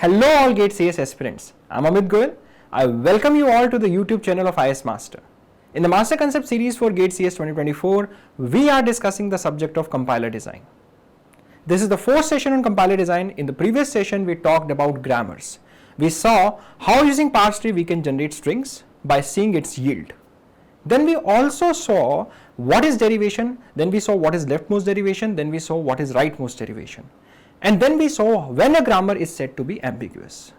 Hello all GATE CS aspirants. I'm Amit Goyal. I welcome you all to the YouTube channel of IS Master. In the Master Concept series for GATE CS 2024, we are discussing the subject of compiler design. This is the fourth session on compiler design. In the previous session, we talked about grammars. We saw how using parse tree we can generate strings by seeing its yield. Then we also saw what is derivation, then we saw what is leftmost derivation, then we saw what is rightmost derivation. And then we saw when a grammar is said to be ambiguous.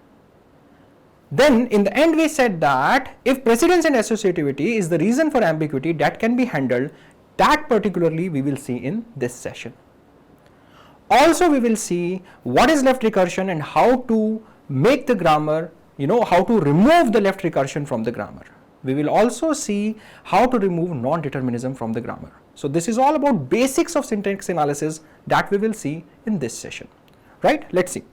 Then in the end we said that if precedence and associativity is the reason for ambiguity that can be handled, that particularly we will see in this session. Also we will see what is left recursion and how to make the grammar, how to remove the left recursion from the grammar. We will also see how to remove non-determinism from the grammar. So this is all about basics of syntax analysis that we will see in this session, right? Let's see.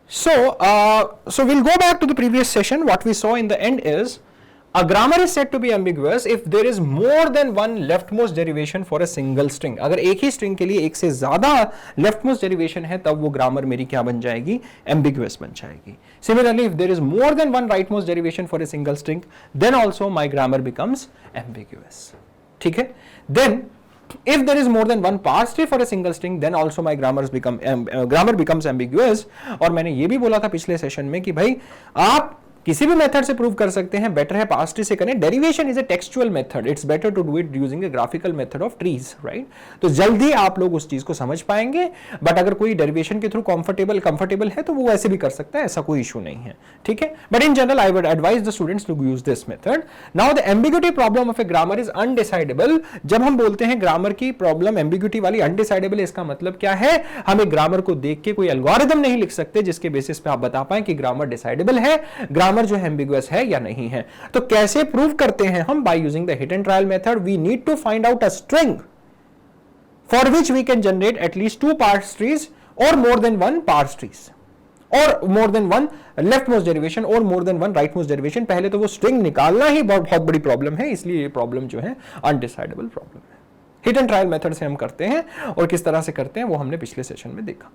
So we'll go back to the previous session. What we saw in the end is a grammar is said to be ambiguous if there is more than one leftmost derivation for a single string. अगर एक ही string के लिए एक से ज़्यादा leftmost derivation है तब वो grammar मेरी क्या बन जाएगी? Ambiguous बन जाएगी. Similarly, if there is more than one rightmost derivation for a single string, then also my grammar becomes ambiguous. ठीक है? Then if there is more than one parse tree for a single string, then also my grammar becomes ambiguous. और मैंने ये भी बोला था पिछले session में कि भाई आप किसी भी मेथड से प्रूव कर सकते हैं, बेटर है पार्स ट्री से करें. Derivation is a textual method, it's better to do it using a graphical method of trees, right. तो जल्दी आप लोग उस चीज को समझ पाएंगे. बट अगर कोई डेरिवेशन के थ्रू कंफर्टेबल है तो वो वैसे भी कर सकता है, ऐसा कोई इशू नहीं है, ठीक है. But in general I would advise the students to use this method. Now the ambiguity problem of a grammar is undecidable. जब हम बोलते हैं ग्रामर की प्रॉब्लम एम्बिग्यूटी वाली, अनडिसाइडेबल, इसका मतलब क्या है? हम एक ग्रामर को देख के कोई एल्गोरिथम नहीं लिख सकते जिसके बेसिस पे आप बता पाए कि ग्रामर डिसाइडेबल है, ग्रामर जो है एम्बिगुअस है या नहीं है. तो कैसे प्रूव करते हैं हम? By using the hit and trial method. We need to find out a string for which we can generate at least two parse trees और more than one parse trees और more than one leftmost derivation और more than one rightmost derivation. पहले तो वो string निकालना ही बहुत बड़ी problem है, इसलिए ये प्रॉब्लम जो है अनडिसाइडेबल प्रॉब्लम है. हिट एंड ट्रायल मेथड से हम करते हैं और किस तरह से करते हैं वो हमने पिछले सेशन में देखा.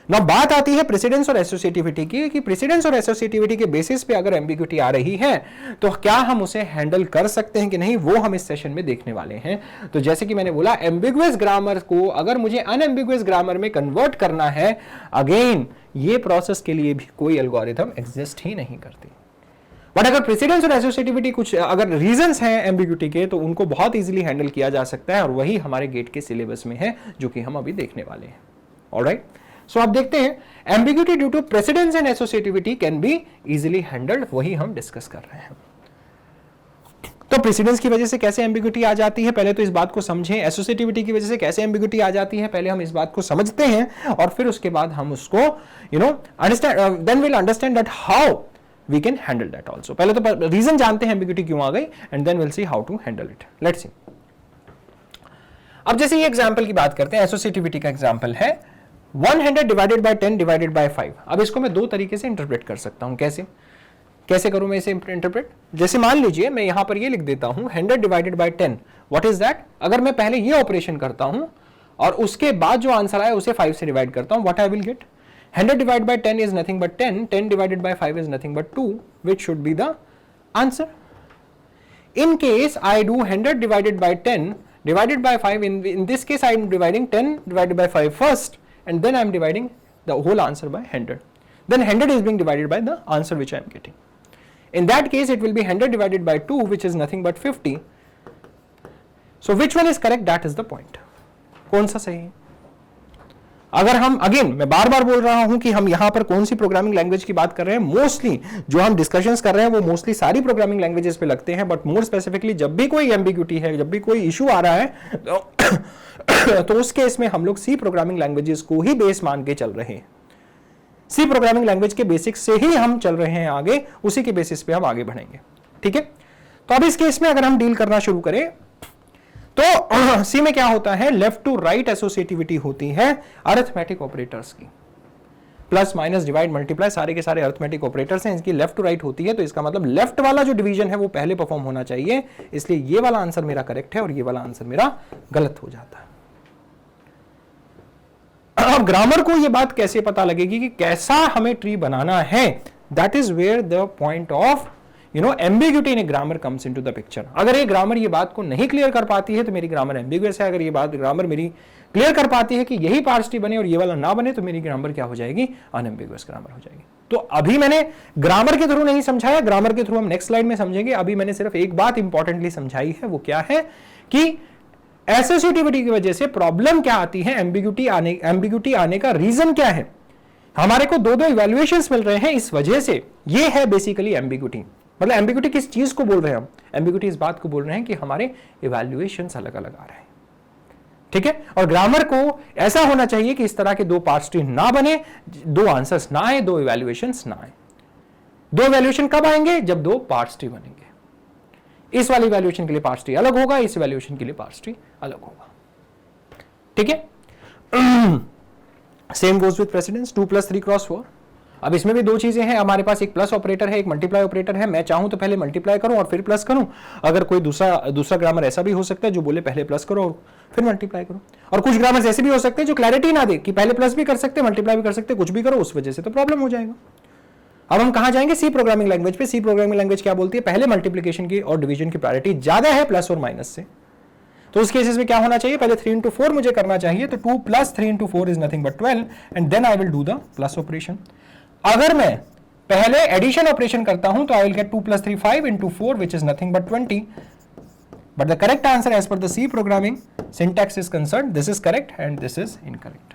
ना बात आती है प्रेसिडेंस और एसोसिएटिविटी की, कि प्रेसिडेंस और एसोसिएटिविटी के बेसिस पे अगर एम्बिग्यूटी आ रही है तो क्या हम उसे हैंडल कर सकते हैं कि नहीं, वो हम इस सेशन में देखने वाले हैं. तो जैसे कि मैंने बोला, एम्बिगुअस ग्रामर को अगर मुझे अनएम्बिगुअस ग्रामर में कन्वर्ट करना है, अगेन ये प्रोसेस के लिए भी कोई एल्गोरिथम एग्जिस्ट ही नहीं करती. बट अगर प्रेसिडेंस और एसोसिएटिविटी कुछ अगर रीजंस हैं एम्बिग्यूटी के, तो उनको बहुत इजीली हैंडल किया जा सकता है और वही हमारे गेट के सिलेबस में है जो कि हम अभी देखने वाले हैं. ऑलराइट, सो आप देखते हैं ambiguity due to precedence and associativity can be easily handled, वही हम डिस्कस कर रहे हैं. तो प्रेसिडेंस की वजह से कैसे एम्बिग्यूटी आ जाती है, पहले तो इस बात को समझें. एसोसिएटिविटी की वजह से कैसे एम्बिग्यूटी आ जाती है, पहले हम इस बात को समझते हैं और फिर उसके बाद हम उसको understand, then will understand that how we can handle that also. पहले तो रीजन जानते हैं एम्बिग्यूटी क्यों आ गई and then will see how to handle it. Let's see. अब जैसे ये एग्जांपल की बात करते हैं, एसोसिएटिविटी का एग्जांपल है 100 डिवाइडेड बाय 10 डिवाइडेड बाय 5. अब इसको मैं दो तरीके से इंटरप्रेट कर सकता हूं. कैसे करूं मैं इसे इंटरप्रेट? जैसे मान लीजिए मैं यहां पर ये लिख देता हूं 100 divided by 10. What is that? अगर मैं पहले ये ऑपरेशन करता हूं और उसके बाद जो आंसर आया उसे 5 से डिवाइड करता हूं, what I will gate? 100 divide by 10 is nothing but 10. 10 divided by 5 is nothing but 2, which should be the answer. In case I do 100 divided by 10 divided by 5, in this case I am dividing 10 divided by 5 first, and then I am dividing the whole answer by 100. Then 100 is being divided by the answer which I am getting. In that case, it will be 100 divided by 2, which is nothing but 50. So which one is correct? That is the point. कौन सा सही है? अगर हम again, मैं बार बार बोल रहा हूं कि हम यहां पर कौन सी प्रोग्रामिंग लैंग्वेज की बात कर रहे हैं. मोस्टली जो हम डिस्कशंस कर रहे हैं वो मोस्टली सारी प्रोग्रामिंग लैंग्वेजेस पे लगते हैं. बट मोर स्पेसिफिकली जब भी कोई एम्बिग्यूटी है, जब भी कोई इशू आ रहा है तो उस केस में हम लोग सी प्रोग्रामिंग लैंग्वेजेस को ही बेस मान के चल रहे हैं. सी प्रोग्रामिंग लैंग्वेज के बेसिक्स से ही हम चल रहे हैं आगे, उसी के बेसिस पे हम आगे बढ़ेंगे. ठीक है, तो अब इस केस में अगर हम डील करना शुरू करें तो सी में क्या होता है? लेफ्ट टू राइट एसोसिएटिविटी होती है अरिथमेटिक ऑपरेटर्स की. प्लस माइनस डिवाइड मल्टीप्लाई सारे के सारे अरिथमेटिक ऑपरेटर्स हैं, इसकी लेफ्ट टू राइट होती है. तो इसका मतलब लेफ्ट वाला जो डिवीजन है वो पहले परफॉर्म होना चाहिए, इसलिए ये वाला आंसर मेरा करेक्ट है और ये वाला आंसर मेरा गलत हो जाता है. अब ग्रामर को ये बात कैसे पता लगेगी कि कैसा हमें ट्री बनाना है, that is where the point of ambiguity in grammar comes into the picture. अगर ये ग्रामर ये बात को नहीं क्लियर कर पाती है तो मेरी ग्रामर एम्बिगुअस है। अगर ये बात ग्रामर मेरी क्लियर कर पाती है कि यही पार्ट्स ट्री बने और ये वाला ना बने तो मेरी ग्रामर क्या हो जाएगी, अनएम्बिगुअस ग्रामर हो जाएगी। तो अभी मैंने ग्रामर के थ्रू नहीं समझाया, ग्रामर के थ्रू हम नेक्स्ट स्लाइड में समझेंगे। अभी मैंने सिर्फ एक बात इंपॉर्टेंटली समझाई है, वो क्या है कि एसोसिएटिविटी की वजह से प्रॉब्लम क्या आती है, एम्बिग्यूटी आने का रीजन क्या है। हमारे को दो इवैल्यूएशंस मिल रहे हैं इस वजह से, ये है बेसिकली एम्बिग्यूटी। मतलब एम्बिग्यूटी किस चीज को बोल रहे हैं हम, एम्बिग्यूटी इस बात को बोल रहे हैं कि हमारे इवैल्यूएशंस अलग अलग आ रहे हैं, ठीक है। और ग्रामर को ऐसा होना चाहिए कि इस तरह के दो पार्ट्स ट्री ना बने, दो आंसर्स ना आए, दो इवैल्यूएशंस ना आए। दो इवैल्यूएशन कब आएंगे, जब दो पार्ट्स ट्री बनेंगे। इस वाली इवैल्यूएशन के लिए पार्ट्स ट्री अलग होगा, इस इवैल्यूएशन के लिए पार्ट्स ट्री अलग होगा, ठीक है। Same goes with precedence 2 + 3 × 4। अब इसमें भी दो चीजें हैं, हमारे पास एक प्लस ऑपरेटर है, एक मल्टीप्लाई ऑपरेटर है। मैं चाहूं तो पहले मल्टीप्लाई करूं और फिर प्लस करूं। अगर कोई दूसरा ग्रामर ऐसा भी हो सकता है जो बोले पहले प्लस करो और फिर मल्टीप्लाई करो। और कुछ ग्रामर्स ऐसे भी हो सकते हैं जो क्लैरिटी ना दे कि पहले प्लस भी कर सकते, मल्टीप्लाई भी कर सकते, कुछ भी करो, उस वजह से तो प्रॉब्लम हो जाएगा। अब हम कहां जाएंगे, सी प्रोग्रामिंग लैंग्वेज पे। सी प्रोग्रामिंग लैंग्वेज क्या बोलती है, पहले मल्टीप्लिकेशन की और डिवीजन की प्रायोरिटी ज्यादा है प्लस और माइनस से। तो उस केसेस में क्या होना चाहिए, पहले 3 × 4 मुझे करना चाहिए, तो 2 + 3 × 4 is nothing but 12 and then I will do the plus operation. अगर मैं पहले एडिशन ऑपरेशन करता हूं तो I will get 2 + 3 5 × 4 which is nothing but 20। But the correct answer as per the C programming syntax is concern, this is correct and this is incorrect.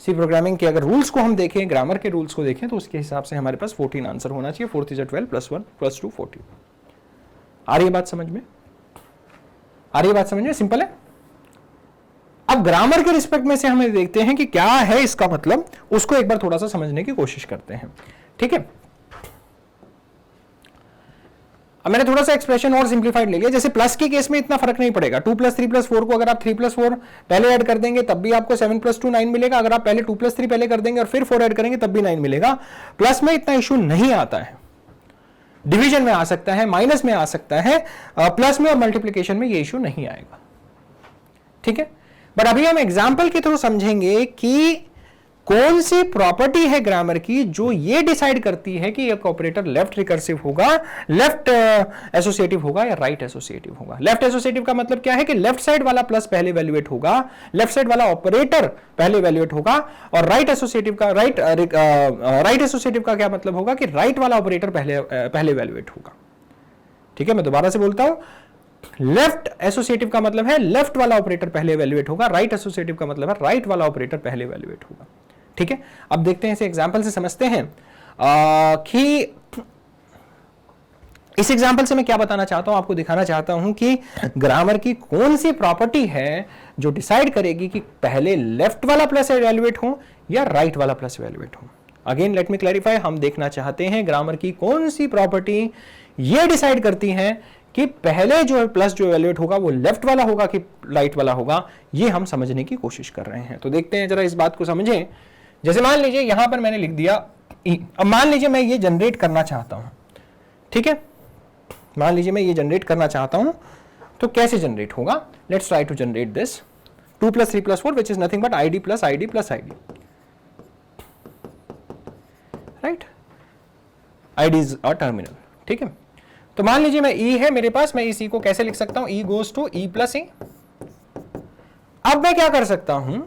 C programming के अगर rules को हम देखें, grammar के rules को देखें, तो उसके हिसाब से हमारे पास 14 आंसर होना चाहिए। 4 × 12 + 1 + 2 14। आ रही है बात समझ में, आ रही है बात समझ में, सिंपल है। अब ग्रामर के रिस्पेक्ट में से हमें देखते हैं कि क्या है इसका मतलब, उसको एक बार थोड़ा सा समझने की कोशिश करते हैं, ठीक है। अब मैंने थोड़ा सा एक्सप्रेशन और सिंप्लीफाइड ले लिया। जैसे प्लस के केस में इतना फर्क नहीं पड़ेगा, 2 + 3 + 4 को अगर आप 3 + 4 पहले ऐड कर देंगे तब भी आपको 7 + 2 9 मिलेगा। अगर आप पहले 2 + 3 पहले कर देंगे और फिर 4 ऐड करेंगे तब भी 9 मिलेगा। प्लस में इतना इशू नहीं आता है, डिवीजन में आ सकता है, माइनस में आ सकता है, प्लस में और मल्टीप्लिकेशन में ये इशू नहीं आएगा, ठीक है। बट अभी हम एग्जाम्पल के थ्रू समझेंगे कि कौन सी प्रॉपर्टी है ग्रामर की जो ये डिसाइड करती है कि एक ऑपरेटर लेफ्ट रिकर्सिव होगा, लेफ्ट एसोसिएटिव होगा या राइट एसोसिएटिव होगा। लेफ्ट एसोसिएटिव का मतलब क्या है कि लेफ्ट साइड वाला प्लस पहले वैल्यूएट होगा, लेफ्ट साइड वाला ऑपरेटर पहले वैल्यूएट होगा। और राइट एसोसिएटिव का राइट एसोसिएटिव का क्या मतलब होगा कि राइट वाला ऑपरेटर पहले वैल्यूएट होगा, ठीक है। मैं दोबारा से बोलता हूं, लेफ्ट एसोसिएटिव का मतलब है लेफ्ट वाला ऑपरेटर पहले इवैल्यूएट होगा, राइट एसोसिएटिव का मतलब है राइट वाला ऑपरेटर पहले इवैल्यूएट होगा, ठीक है। अब देखते हैं, इसे एग्जांपल से समझते हैं कि इस एग्जांपल से मैं क्या बताना चाहता हूं, आपको दिखाना चाहता हूं कि ग्रामर की कौन सी प्रॉपर्टी है जो डिसाइड करेगी कि पहले लेफ्ट वाला प्लस इवैल्यूएट हो या राइट वाला प्लस इवैल्यूएट हो। अगेन लेट मी क्लैरिफाई, हम देखना चाहते हैं ग्रामर की कौन सी प्रॉपर्टी ये डिसाइड करती है कि पहले जो प्लस जो इवैल्यूएट होगा वो लेफ्ट वाला होगा कि राइट वाला होगा। ये हम समझने की कोशिश कर रहे हैं। तो देखते हैं जरा इस बात को समझें। जैसे मान लीजिए यहां पर मैंने लिख दिया ई। अब मान लीजिए मैं ये जनरेट करना चाहता हूं, ठीक है। मान लीजिए मैं ये जनरेट करना चाहता हूं, तो कैसे जनरेट होगा, let's try to generate this 2 + 3 + 4 which is nothing but id + id + id, right. id is a terminal, ठीक है। तो मान लीजिए मैं e है मेरे पास, मैं इस e को कैसे लिख सकता हूं, e goes to e + e। अब मैं क्या कर सकता हूं,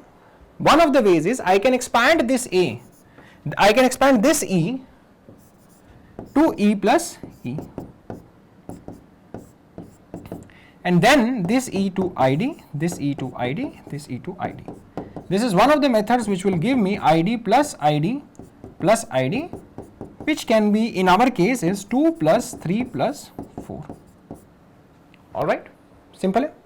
one of the ways is I can expand this a, I can expand this e to e + e and then this e to id, this e to id, this e to id. This is one of the methods which will give me id + id + id, which can be in our case is 2 + 3 + 4. All right, simple है।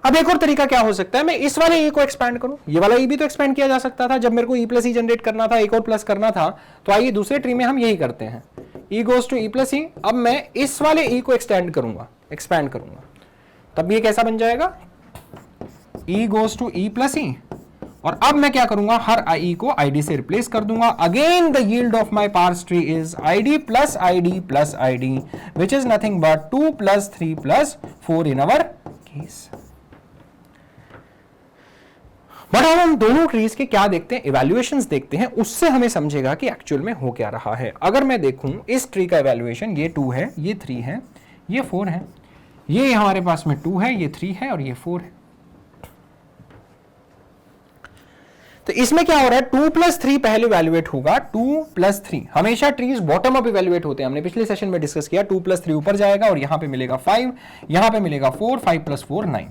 अब एक और तरीका क्या हो सकता है, मैं इस वाले e को एक्सपैंड करूं। ये वाला e भी तो एक्सपैंड किया जा सकता था, जब मेरे को e + e जनरेट करना था, एक और प्लस करना था, तो आइए दूसरे ट्री में हम यही करते हैं, e goes to e + e। अब मैं इस वाले e को एक्सटेंड करूंगा, एक्सपैंड करूंगा, तब ये कैसा बन जाएगा, e goes to e + e। और अब मैं क्या करूंगा, हर i को id से रिप्लेस कर दूंगा। Again the yield of my parse tree is id + id + id which is nothing but 2 + 3 + 4 in our case। But अब हम दोनों ट्रीज के क्या देखते हैं, इवैल्यूएशंस देखते हैं, उससे हमें समझेगा कि एक्चुअल में हो क्या रहा है। अगर मैं देखूं इस ट्री का इवैल्यूएशन, ये 2 है, ये 3 है, ये 4 है, ये हमारे पास में 2 है, ये 3 है और ये 4 है। तो इसमें क्या हो रहा है, 2 + 3 पहले इवैल्यूएट होगा, 2 + 3। हमेशा ट्रीज बॉटम अप इवैल्यूएट होते हैं, हमने पिछले सेशन में डिस्कस किया। 2 + 3 ऊपर जाएगा और यहां पे मिलेगा 5, यहां पे मिलेगा 4, 5 + 4 9।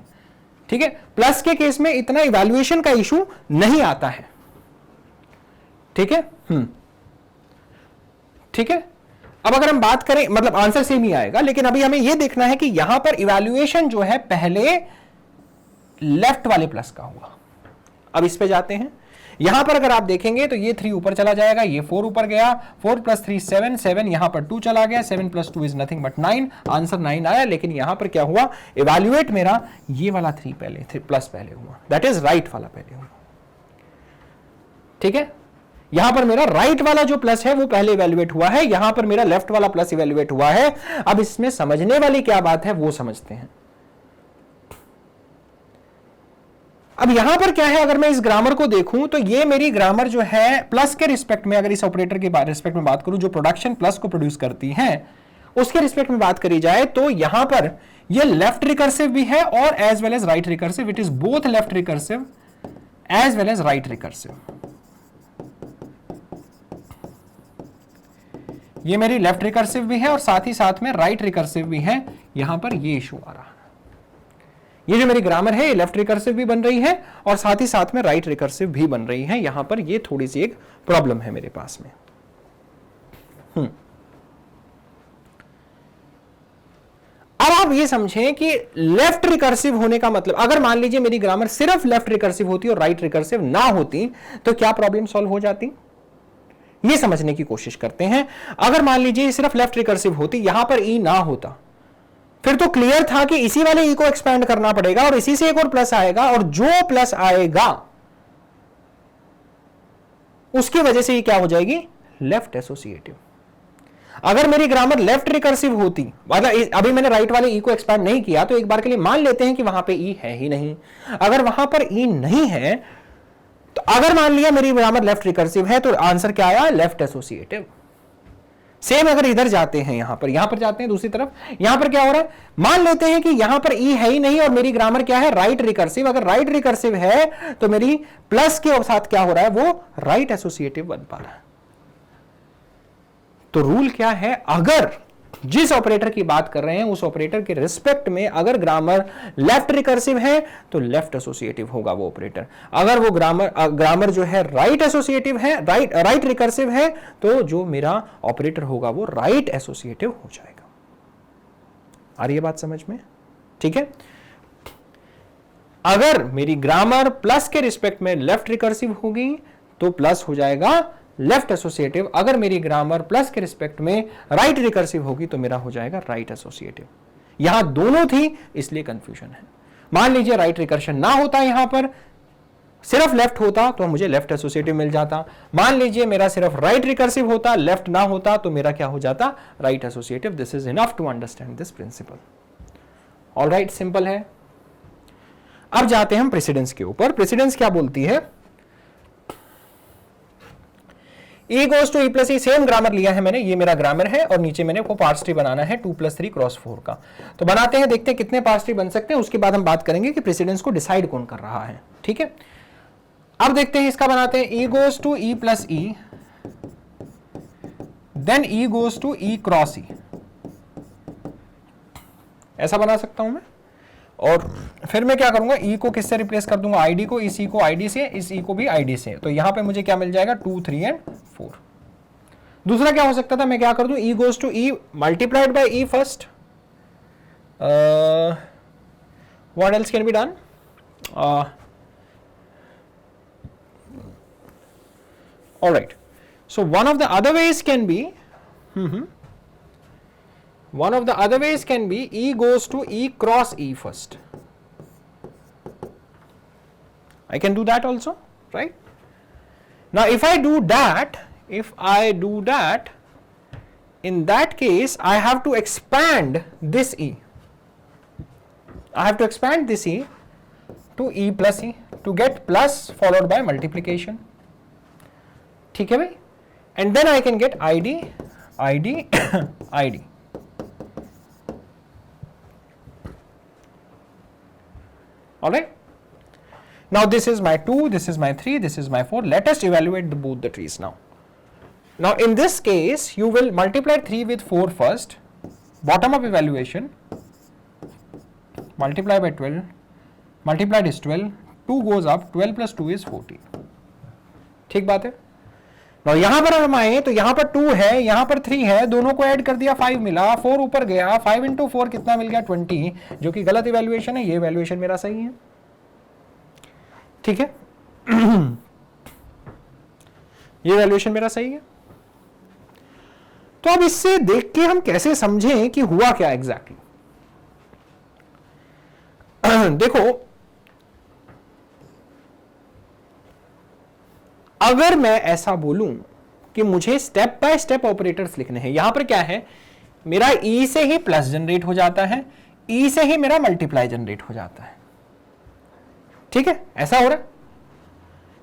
ठीक है, प्लस के केस में इतना इवैल्यूएशन का इशू नहीं आता है। ठीक है, ठीक है। अब अगर हम बात करें, मतलब आंसर सेम ही आएगा, लेकिन अभी हमें यह देखना है कि यहां पर इवैल्यूएशन जो है पहले लेफ्ट वाले प्लस का हुआ। अब इस पे जाते हैं, यहां पर अगर आप देखेंगे तो ये 3 ऊपर चला जाएगा, ये 4 ऊपर गया, 4 + 3 7, 7 यहां पर 2 चला गया, 7 + 2 इज नथिंग बट 9, आंसर 9 आया। लेकिन यहां पर क्या हुआ, इवैल्यूएट मेरा ये वाला 3 पहले, 3 प्लस पहले हुआ, दैट इज राइट वाला पहले हुआ। ठीक है, यहां पर मेरा राइट वाला जो प्लस है वो पहले इवैल्यूएट हुआ है, यहां पर मेरा लेफ्ट वाला प्लस इवैल्यूएट हुआ है। अब इसमें समझने वाली क्या बात है वो समझते हैं। अब यहां पर क्या है, अगर मैं इस ग्रामर को देखूं तो ये मेरी ग्रामर जो है प्लस के रिस्पेक्ट में, अगर इस ऑपरेटर के रिस्पेक्ट में बात करूं जो प्रोडक्शन प्लस को प्रोड्यूस करती है, उसके रिस्पेक्ट में बात करी जाए तो यहां पर ये लेफ्ट रिकर्सिव भी है और as well as right recursive. It is both left recursive as well as right recursive. ये मेरी लेफ्ट रिकर्सिव भी है और साथ ही साथ में राइट रिकर्सिव भी है। यहां पर ये इशू आ रहा है, ये जो मेरी ग्रामर है ये लेफ्ट रिकर्सिव भी बन रही है और साथ ही साथ में राइट रिकर्सिव भी बन रही है। यहां पर ये थोड़ी सी एक प्रॉब्लम है मेरे पास में। अब आप ये समझें कि लेफ्ट रिकर्सिव होने का मतलब, अगर मान लीजिए मेरी ग्रामर सिर्फ लेफ्ट रिकर्सिव होती और राइट रिकर्सिव ना होती तो क्या प्रॉब्लम सॉल्व हो जाती, ये समझने की कोशिश करते हैं। अगर मान लीजिए सिर्फ लेफ्ट रिकर्सिव होती, यहां पर ई ना होता, फिर तो क्लियर था कि इसी वाले ई को एक्सपैंड करना पड़ेगा और इसी से एक और प्लस आएगा और जो प्लस आएगा उसकी वजह से ये क्या हो जाएगी, लेफ्ट एसोसिएटिव। अगर मेरी ग्रामर लेफ्ट रिकर्सिव होती, मतलब अभी मैंने राइट वाले ई को एक्सपैंड नहीं किया, तो एक बार के लिए मान लेते हैं कि वहां पे ई है ही नहीं। अगर वहां पर ई नहीं है तो अगर मान लिया मेरी ग्रामर लेफ्ट रिकर्सिव है तो आंसर क्या आया, लेफ्ट एसोसिएटिव। सेम अगर इधर जाते हैं, यहां पर जाते हैं दूसरी तरफ, यहां पर क्या हो रहा है, मान लेते हैं कि यहां पर ई है ही नहीं और मेरी ग्रामर क्या है, राइट रिकर्सिव। अगर राइट रिकर्सिव है तो मेरी प्लस के साथ क्या हो रहा है, वो राइट एसोसिएटिव बन पा रहा है। तो रूल क्या है, अगर जिस ऑपरेटर की बात कर रहे हैं उस ऑपरेटर के रिस्पेक्ट में अगर ग्रामर लेफ्ट रिकर्सिव है तो लेफ्ट एसोसिएटिव होगा वो ऑपरेटर। अगर वो ग्रामर जो है राइट एसोसिएटिव है, राइट रिकर्सिव है, तो जो मेरा ऑपरेटर होगा वो राइट एसोसिएटिव हो जाएगा। आ रही है बात समझ में? ठीक है, अगर मेरी ग्रामर प्लस के रिस्पेक्ट में लेफ्ट रिकर्सिव होगी तो प्लस हो जाएगा लेफ्ट एसोसिएटिव। अगर मेरी ग्रामर प्लस के रिस्पेक्ट में राइट रिकर्सिव होगी तो मेरा हो जाएगा राइट एसोसिएटिव। यहां दोनों थी इसलिए कंफ्यूजन है। मान लीजिए राइट रिकर्शन ना होता, यहां पर सिर्फ लेफ्ट होता तो मुझे लेफ्ट एसोसिएटिव मिल जाता। मान लीजिए मेरा सिर्फ राइट रिकर्सिव होता, लेफ्ट ना होता, तो मेरा क्या हो जाता, right associative. This is enough to understand this principle. Alright, simple है। अब जाते हैं हम प्रेसिडेंस के ऊपर। प्रेसिडेंस क्या बोलती है, E goes to E plus E, same grammar लिया है मैंने, ये मेरा ग्रामर है और नीचे मैंने को पार्स ट्री बनाना है 2 + 3 × 4 का। तो बनाते हैं, देखते हैं कितने पार्स ट्री बन सकते हैं, उसके बाद हम बात करेंगे कि प्रेसिडेंस को डिसाइड कौन कर रहा है। ठीक है, अब देखते हैं इसका बनाते हैं। E goes to E plus E, then E goes to E × E, ऐसा बना सकता हूं मैं। और फिर मैं क्या करूंगा, ई को किससे रिप्लेस कर दूंगा, आईडी को, इस ई को आईडी से, इस ई को भी आईडी से। तो यहां पे मुझे क्या मिल जाएगा, 2, 3 एंड 4। दूसरा क्या हो सकता था, मैं क्या कर दूं, E goes to E multiplied by E first. What else can be done, alright. So one of the other ways can be, one of the other ways can be E goes to E × E first. I can do that also, right? Now if I do that, in that case I have to expand this E. I have to expand this E to E plus E, to get plus followed by multiplication. ठीक है भाई, and then I can get ID, ID, ID. All right. Now this is my 2, this is my 3, this is my 4. Let us evaluate both the trees now. Now in this case, you will multiply 3 with 4 first. Bottom up evaluation. Multiply by 12. Multiplied is 12. 2 goes up. 12 plus 2 is 14. ठीक बात है. Now यहाँ पर हम आए तो यहाँ पर 2 है, यहाँ पर 3 है, दोनों को ऐड कर दिया 5 मिला, 4 ऊपर गया, 5 into 4 कितना मिल गया 20, जो कि गलत इवैल्यूएशन है. ये इवैल्यूएशन मेरा सही है. ठीक है. ये वैल्यूएशन मेरा सही है. तो अब इससे देख के हम कैसे समझें कि हुआ क्या एग्जैक्टली. देखो, अगर मैं ऐसा बोलूं कि मुझे स्टेप बाय स्टेप ऑपरेटर्स लिखने हैं, यहां पर क्या है, मेरा ई से ही प्लस जनरेट हो जाता है, ई से ही मेरा मल्टीप्लाई जनरेट हो जाता है. ठीक है, ऐसा हो रहा है.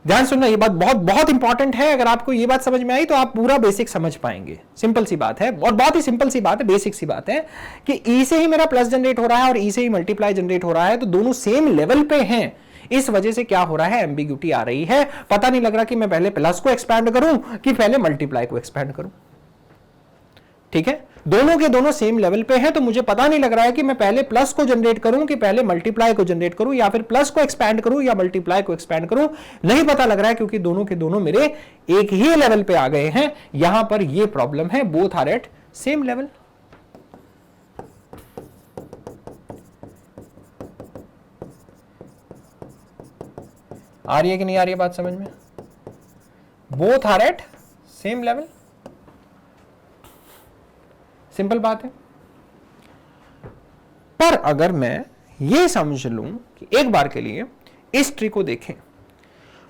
ध्यान सुनना, ये बात बहुत बहुत इंपॉर्टेंट है. अगर आपको ये बात समझ में आई तो आप पूरा बेसिक समझ पाएंगे. सिंपल सी बात है और बहुत ही सिंपल सी बात है, बेसिक सी बात है कि ई से ही मेरा प्लस जनरेट हो रहा है और ई से ही मल्टीप्लाई जनरेट हो रहा है, तो दोनों सेम लेवल पे हैं. इस वजह से क्या हो रहा है, एम्बिग्यूटी आ रही है. पता नहीं लग रहा कि मैं पहले प्लस को एक्सपैंड करूं कि पहले मल्टीप्लाई को एक्सपैंड करूं. ठीक है, दोनों के दोनों सेम लेवल पे हैं, तो मुझे पता नहीं लग रहा है कि मैं पहले प्लस को जनरेट करूं कि पहले मल्टीप्लाई को जनरेट करूं, या फिर प्लस को एक्सपैंड करूं या मल्टीप्लाई को एक्सपैंड करूं. नहीं पता लग रहा है क्योंकि दोनों के दोनों मेरे एक ही लेवल पे आ गए हैं. यहां पर ये प्रॉब्लम है, both are at same level. आ रही है कि नहीं आ रही है बात समझ में? Both are at same level. Simple बात है. पर अगर मैं ये समझ लूं कि एक बार के लिए इस ट्री को देखें,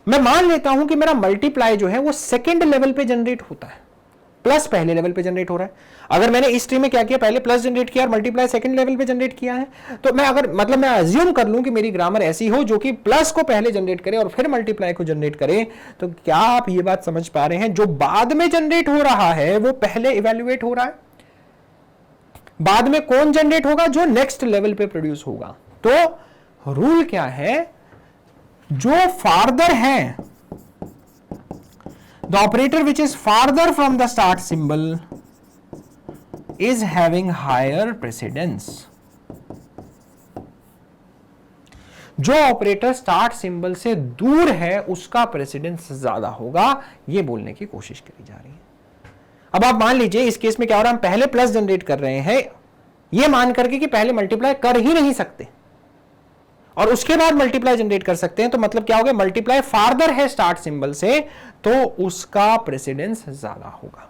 मैं मान लेता हूं कि मेरा मल्टीप्लाई जो है वो सेकंड लेवल पे जनरेट होता है, प्लस पहले लेवल पे जनरेट हो रहा है. अगर मैंने इस ट्री में क्या किया, पहले प्लस जनरेट किया और मल्टीप्लाई सेकंड लेवल पे जनरेट किया है, तो मैं अगर मतलब मैं अज्यूम कर लूं कि मेरी ग्रामर ऐसी हो जो कि प्लस को पहले जनरेट करे और फिर मल्टीप्लाई को जनरेट करे, तो क्या आप ये बात समझ पा रहे हैं, जो बाद में जनरेट हो रहा है वो पहले इवैल्यूएट हो रहा है, बाद में कौन जनरेट होगा, जो नेक्स्ट लेवल पे प्रोड्यूस होगा. तो रूल क्या है, जो फार्दर है, the operator which is farther from the start symbol is having higher precedence. जो ऑपरेटर स्टार्ट सिंबल से दूर है उसका प्रेसिडेंस ज्यादा होगा, यह बोलने की कोशिश करी जा रही है. अब आप मान लीजिए इस केस में क्या हो रहा है, हम पहले प्लस जनरेट कर रहे हैं, यह मान करके कि पहले मल्टीप्लाई कर ही नहीं सकते और उसके बाद मल्टीप्लाई जनरेट कर सकते हैं, तो मतलब क्या हो गया, मल्टीप्लाई फार्दर है स्टार्ट सिंबल से, तो उसका प्रेसिडेंस ज्यादा होगा.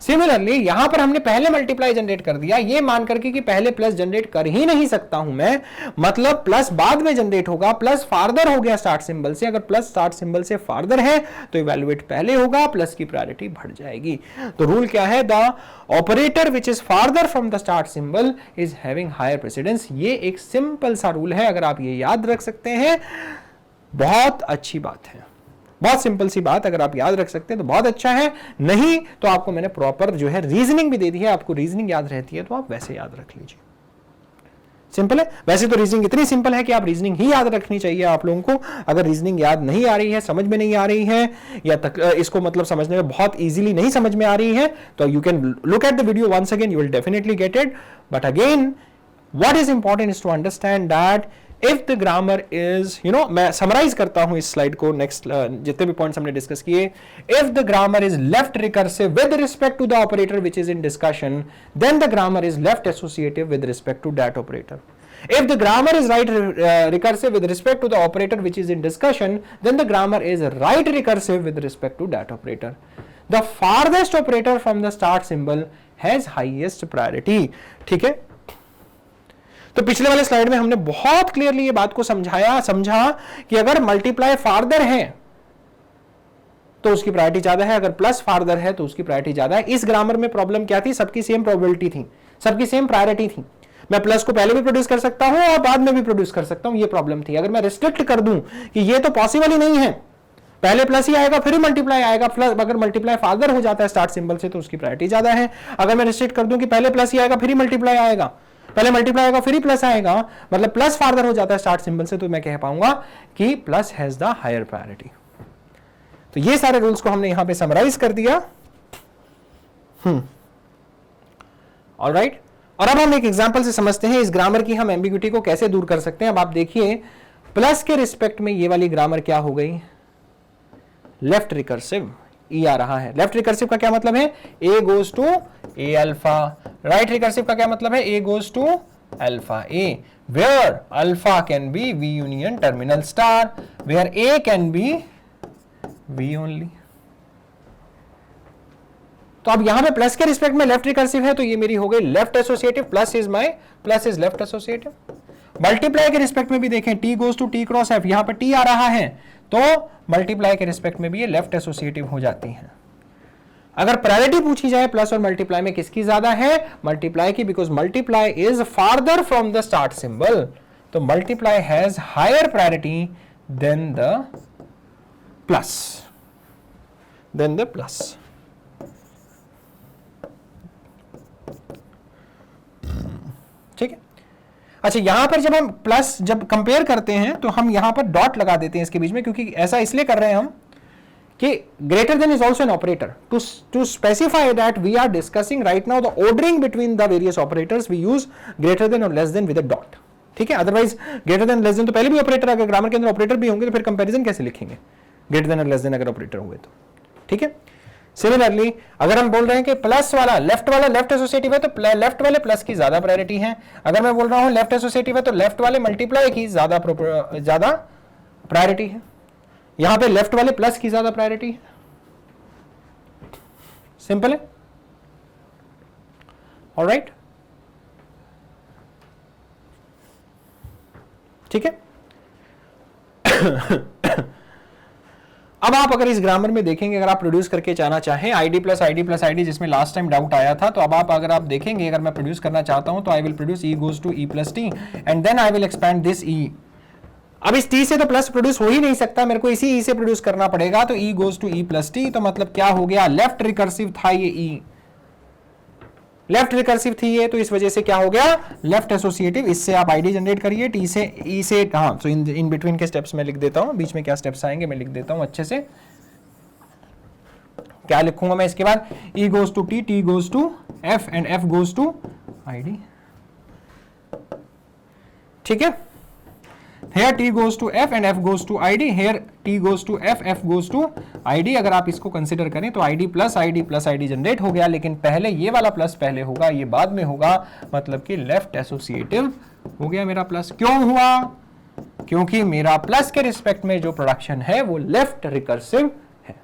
सिमिलरली यहां पर हमने पहले मल्टीप्लाई जनरेट कर दिया, ये मान करके कि पहले प्लस जनरेट कर ही नहीं सकता हूं मैं, मतलब प्लस बाद में जनरेट होगा, प्लस फार्दर हो गया स्टार्ट सिंबल से. अगर प्लस स्टार्ट सिंबल से फार्दर है तो इवैल्यूएट पहले होगा, प्लस की प्रायोरिटी बढ़ जाएगी. तो रूल क्या है, the operator which is farther from the start symbol is having higher precedence. ये एक सिंपल सा रूल है, अगर आप ये याद रख सकते हैं बहुत अच्छी बात है, बहुत सिंपल सी बात. अगर आप याद रख सकते हैं तो बहुत अच्छा है, नहीं तो आपको मैंने प्रॉपर जो है रीजनिंग भी दे दी है, आपको रीजनिंग याद रहती है तो आप वैसे याद रख लीजिए. सिंपल है. वैसे तो रीजनिंग इतनी सिंपल है कि आप रीजनिंग ही याद रखनी चाहिए आप लोगों को. अगर रीजनिंग याद नहीं आ रही है, समझ में नहीं आ रही है, या इसको मतलब समझने में बहुत इजीली नहीं समझ में आ रही है, तो you can look at the video once again, you will definitely get it. But again what is important is to understand that if the grammar is, मैं समराइज करता हूं इस स्लाइड को, नेक्स्ट जितने भी पॉइंट्स हमने डिस्कस किए. if the grammar is left recursive with respect to the operator which is in discussion, then the grammar is left associative with respect to that operator. if the grammar is right recursive with respect to the operator which is in discussion, then the grammar is right recursive with respect to that operator. The farthest operator from the start symbol has highest priority. ठीक है. तो पिछले वाले slide में हमने बहुत clearly ये बात को समझा कि अगर मल्टीप्लाई फार्दर है तो उसकी प्रायोरिटी ज्यादा है, अगर प्लस फार्दर है तो उसकी प्रायोरिटी ज्यादा है. इस ग्रामर में प्रॉब्लम क्या थी, सबकी सेम प्रोबेबिलिटी थी, सबकी सेम प्रायोरिटी थी. मैं प्लस को पहले भी प्रोड्यूस कर सकता हूं और बाद में भी प्रोड्यूस कर सकता हूं, ये प्रॉब्लम थी। अगर मैं रिस्ट्रिक्ट कर दूं कि ये तो पॉसिबल ही नहीं है, पहले प्लस ही आएगा फिर मल्टीप्लाई आएगा, प्लस अगर मल्टीप्लाई फादर हो जाता है स्टार्ट सिंबल से तो उसकी प्रायोरिटी ज्यादा है। अगर मैं रिस्ट्रिक्ट कर दूं कि पहले प्लस ही आएगा फिर मल्टीप्लाई आएगा, पहले मल्टीप्लाई आएगा फिर प्लस आएगा, मतलब प्लस फादर हो जाता है स्टार्ट सिंबल से, तो मैं कह पाऊंगा कि plus has the higher priority. तो ये सारे रूल्स को हमने यहां पे समराइज कर दिया। ऑलराइट, और अब हम एक एग्जांपल से समझते हैं इस ग्रामर की हम एम्बिग्यूटी को कैसे दूर कर सकते हैं। अब आप देखिए प्लस के रिस्पेक्ट में ये वाली ग्रामर क्या हो गई, लेफ्ट रिकर्सिव ई आ रहा है। लेफ्ट रिकर्सिव का क्या मतलब है, A goes to A alpha. Right recursive का क्या मतलब है, A goes to alpha A, where alpha can be V union terminal star, where A can be V only. तो अब यहां पे प्लस के रिस्पेक्ट में लेफ्ट रिकर्सिव है तो ये मेरी हो गई left associative, plus is left associative. Multiply के रिस्पेक्ट में भी देखें, T goes to T cross F, यहां पे टी आ रहा है तो मल्टीप्लाई के रिस्पेक्ट में भी ये लेफ्ट एसोसिएटिव हो जाती हैं। अगर प्रायोरिटी पूछी जाए प्लस और मल्टीप्लाई में किसकी ज्यादा है, मल्टीप्लाई की, because multiply is farther from the start symbol, तो multiply has higher priority than the plus, ठीक है। अच्छा, यहां पर जब हम प्लस जब कंपेयर करते हैं तो हम यहां पर डॉट लगा देते हैं इसके बीच में, क्योंकि ऐसा इसलिए कर रहे हैं हम कि greater than is also an operator, to specify that we are discussing right now the ordering between the various operators, we use greater than और less than with a dot, ठीक है। Otherwise greater than less than तो पहले भी operator, अगर grammar के अंदर operator भी होंगे तो फिर कंपेरिजन कैसे लिखेंगे, ग्रेटर देन और लेस देन अगर ऑपरेटर हुए तो, ठीक है। सिमिलरली अगर हम बोल रहे हैं कि प्लस वाला लेफ्ट एसोसिएटिव है तो लेफ्ट वाले प्लस की ज्यादा प्रायोरिटी है। अगर मैं बोल रहा हूं लेफ्ट एसोसिएटिव है तो लेफ्ट वाले मल्टीप्लाई की ज्यादा प्रायोरिटी है। यहां पे लेफ्ट वाले प्लस की ज्यादा प्रायोरिटी है। सिंपल है, ऑलराइट, ठीक है। अब आप अगर इस ग्रामर में देखेंगे, अगर आप प्रोड्यूस करके जाना चाहें आईडी प्लस आईडी जिसमें लास्ट टाइम डाउट आया था, तो अब अगर आप देखेंगे, अगर मैं प्रोड्यूस करना चाहता हूं तो I will produce E goes to E plus T and then I will expand this E. अब इस टी से तो प्लस प्रोड्यूस हो ही नहीं सकता, मेरे को इसी ई से प्रोड्यूस करना पड़ेगा, तो E goes to E plus T, तो मतलब क्या हो गया, लेफ्ट रिकर्सिव था ये ई, लेफ्ट रिकर्सिव थी ये, तो इस वजह से क्या हो गया, लेफ्ट एसोसिएटिव। इससे आप आईडी जनरेट करिए, टी से ई से, हाँ, तो इन बिटवीन के स्टेप्स में लिख देता हूं, बीच में क्या स्टेप्स आएंगे मैं लिख देता हूं अच्छे से। क्या लिखूंगा मैं इसके बाद, E goes to T goes to F and F goes to ID, ठीक है। Here t goes to f and f goes to id, here t goes to f, f goes to id। अगर आप इसको consider करें तो id plus id generate हो गया, लेकिन पहले ये वाला प्लस पहले होगा, ये बाद में होगा, मतलब कि लेफ्ट एसोसिएटिव हो गया मेरा प्लस। क्यों हुआ, क्योंकि मेरा प्लस के रिस्पेक्ट में जो प्रोडक्शन है वो लेफ्ट रिकर्सिव है।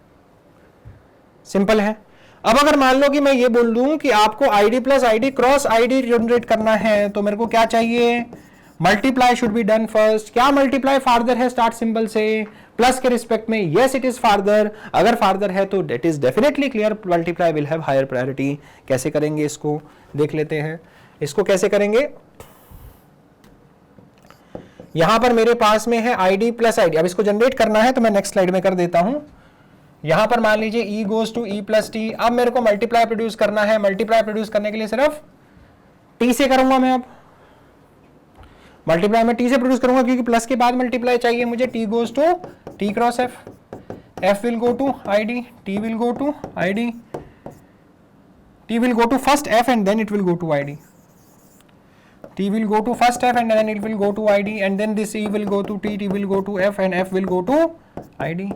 सिंपल है। अब अगर मान लो कि मैं ये बोल दूं कि आपको id plus id cross id generate करना है, तो मेरे को क्या चाहिए, multiply should be done first. क्या मल्टीप्लाई फार्दर है स्टार्ट सिंबल से प्लस के रिस्पेक्ट में, यस इट इज फार्दर। अगर फार्दर है तो that is definitely clear, multiply will have higher priority. कैसे करेंगे इसको देख लेते हैं। इसको कैसे करेंगे, यहां पर मेरे पास में है id प्लस id, अब इसको जनरेट करना है तो मैं नेक्स्ट स्लाइड में कर देता हूं। यहां पर मान लीजिए e goes to e plus T, अब मेरे को मल्टीप्लाई प्रोड्यूस करना है, मल्टीप्लाई प्रोड्यूस करने के लिए सिर्फ t से करूंगा मैं। अब मल्टीप्लाई में टी से प्रोड्यूस करूंगा क्योंकि प्लस के बाद मल्टीप्लाई चाहिए मुझे, T goes to T cross F, F will go to ID, T will go to ID, T will go to first F and then it will go to ID, T will go to first F and then it will go to ID, and then this E will go to T, T will go to F and F will go to ID.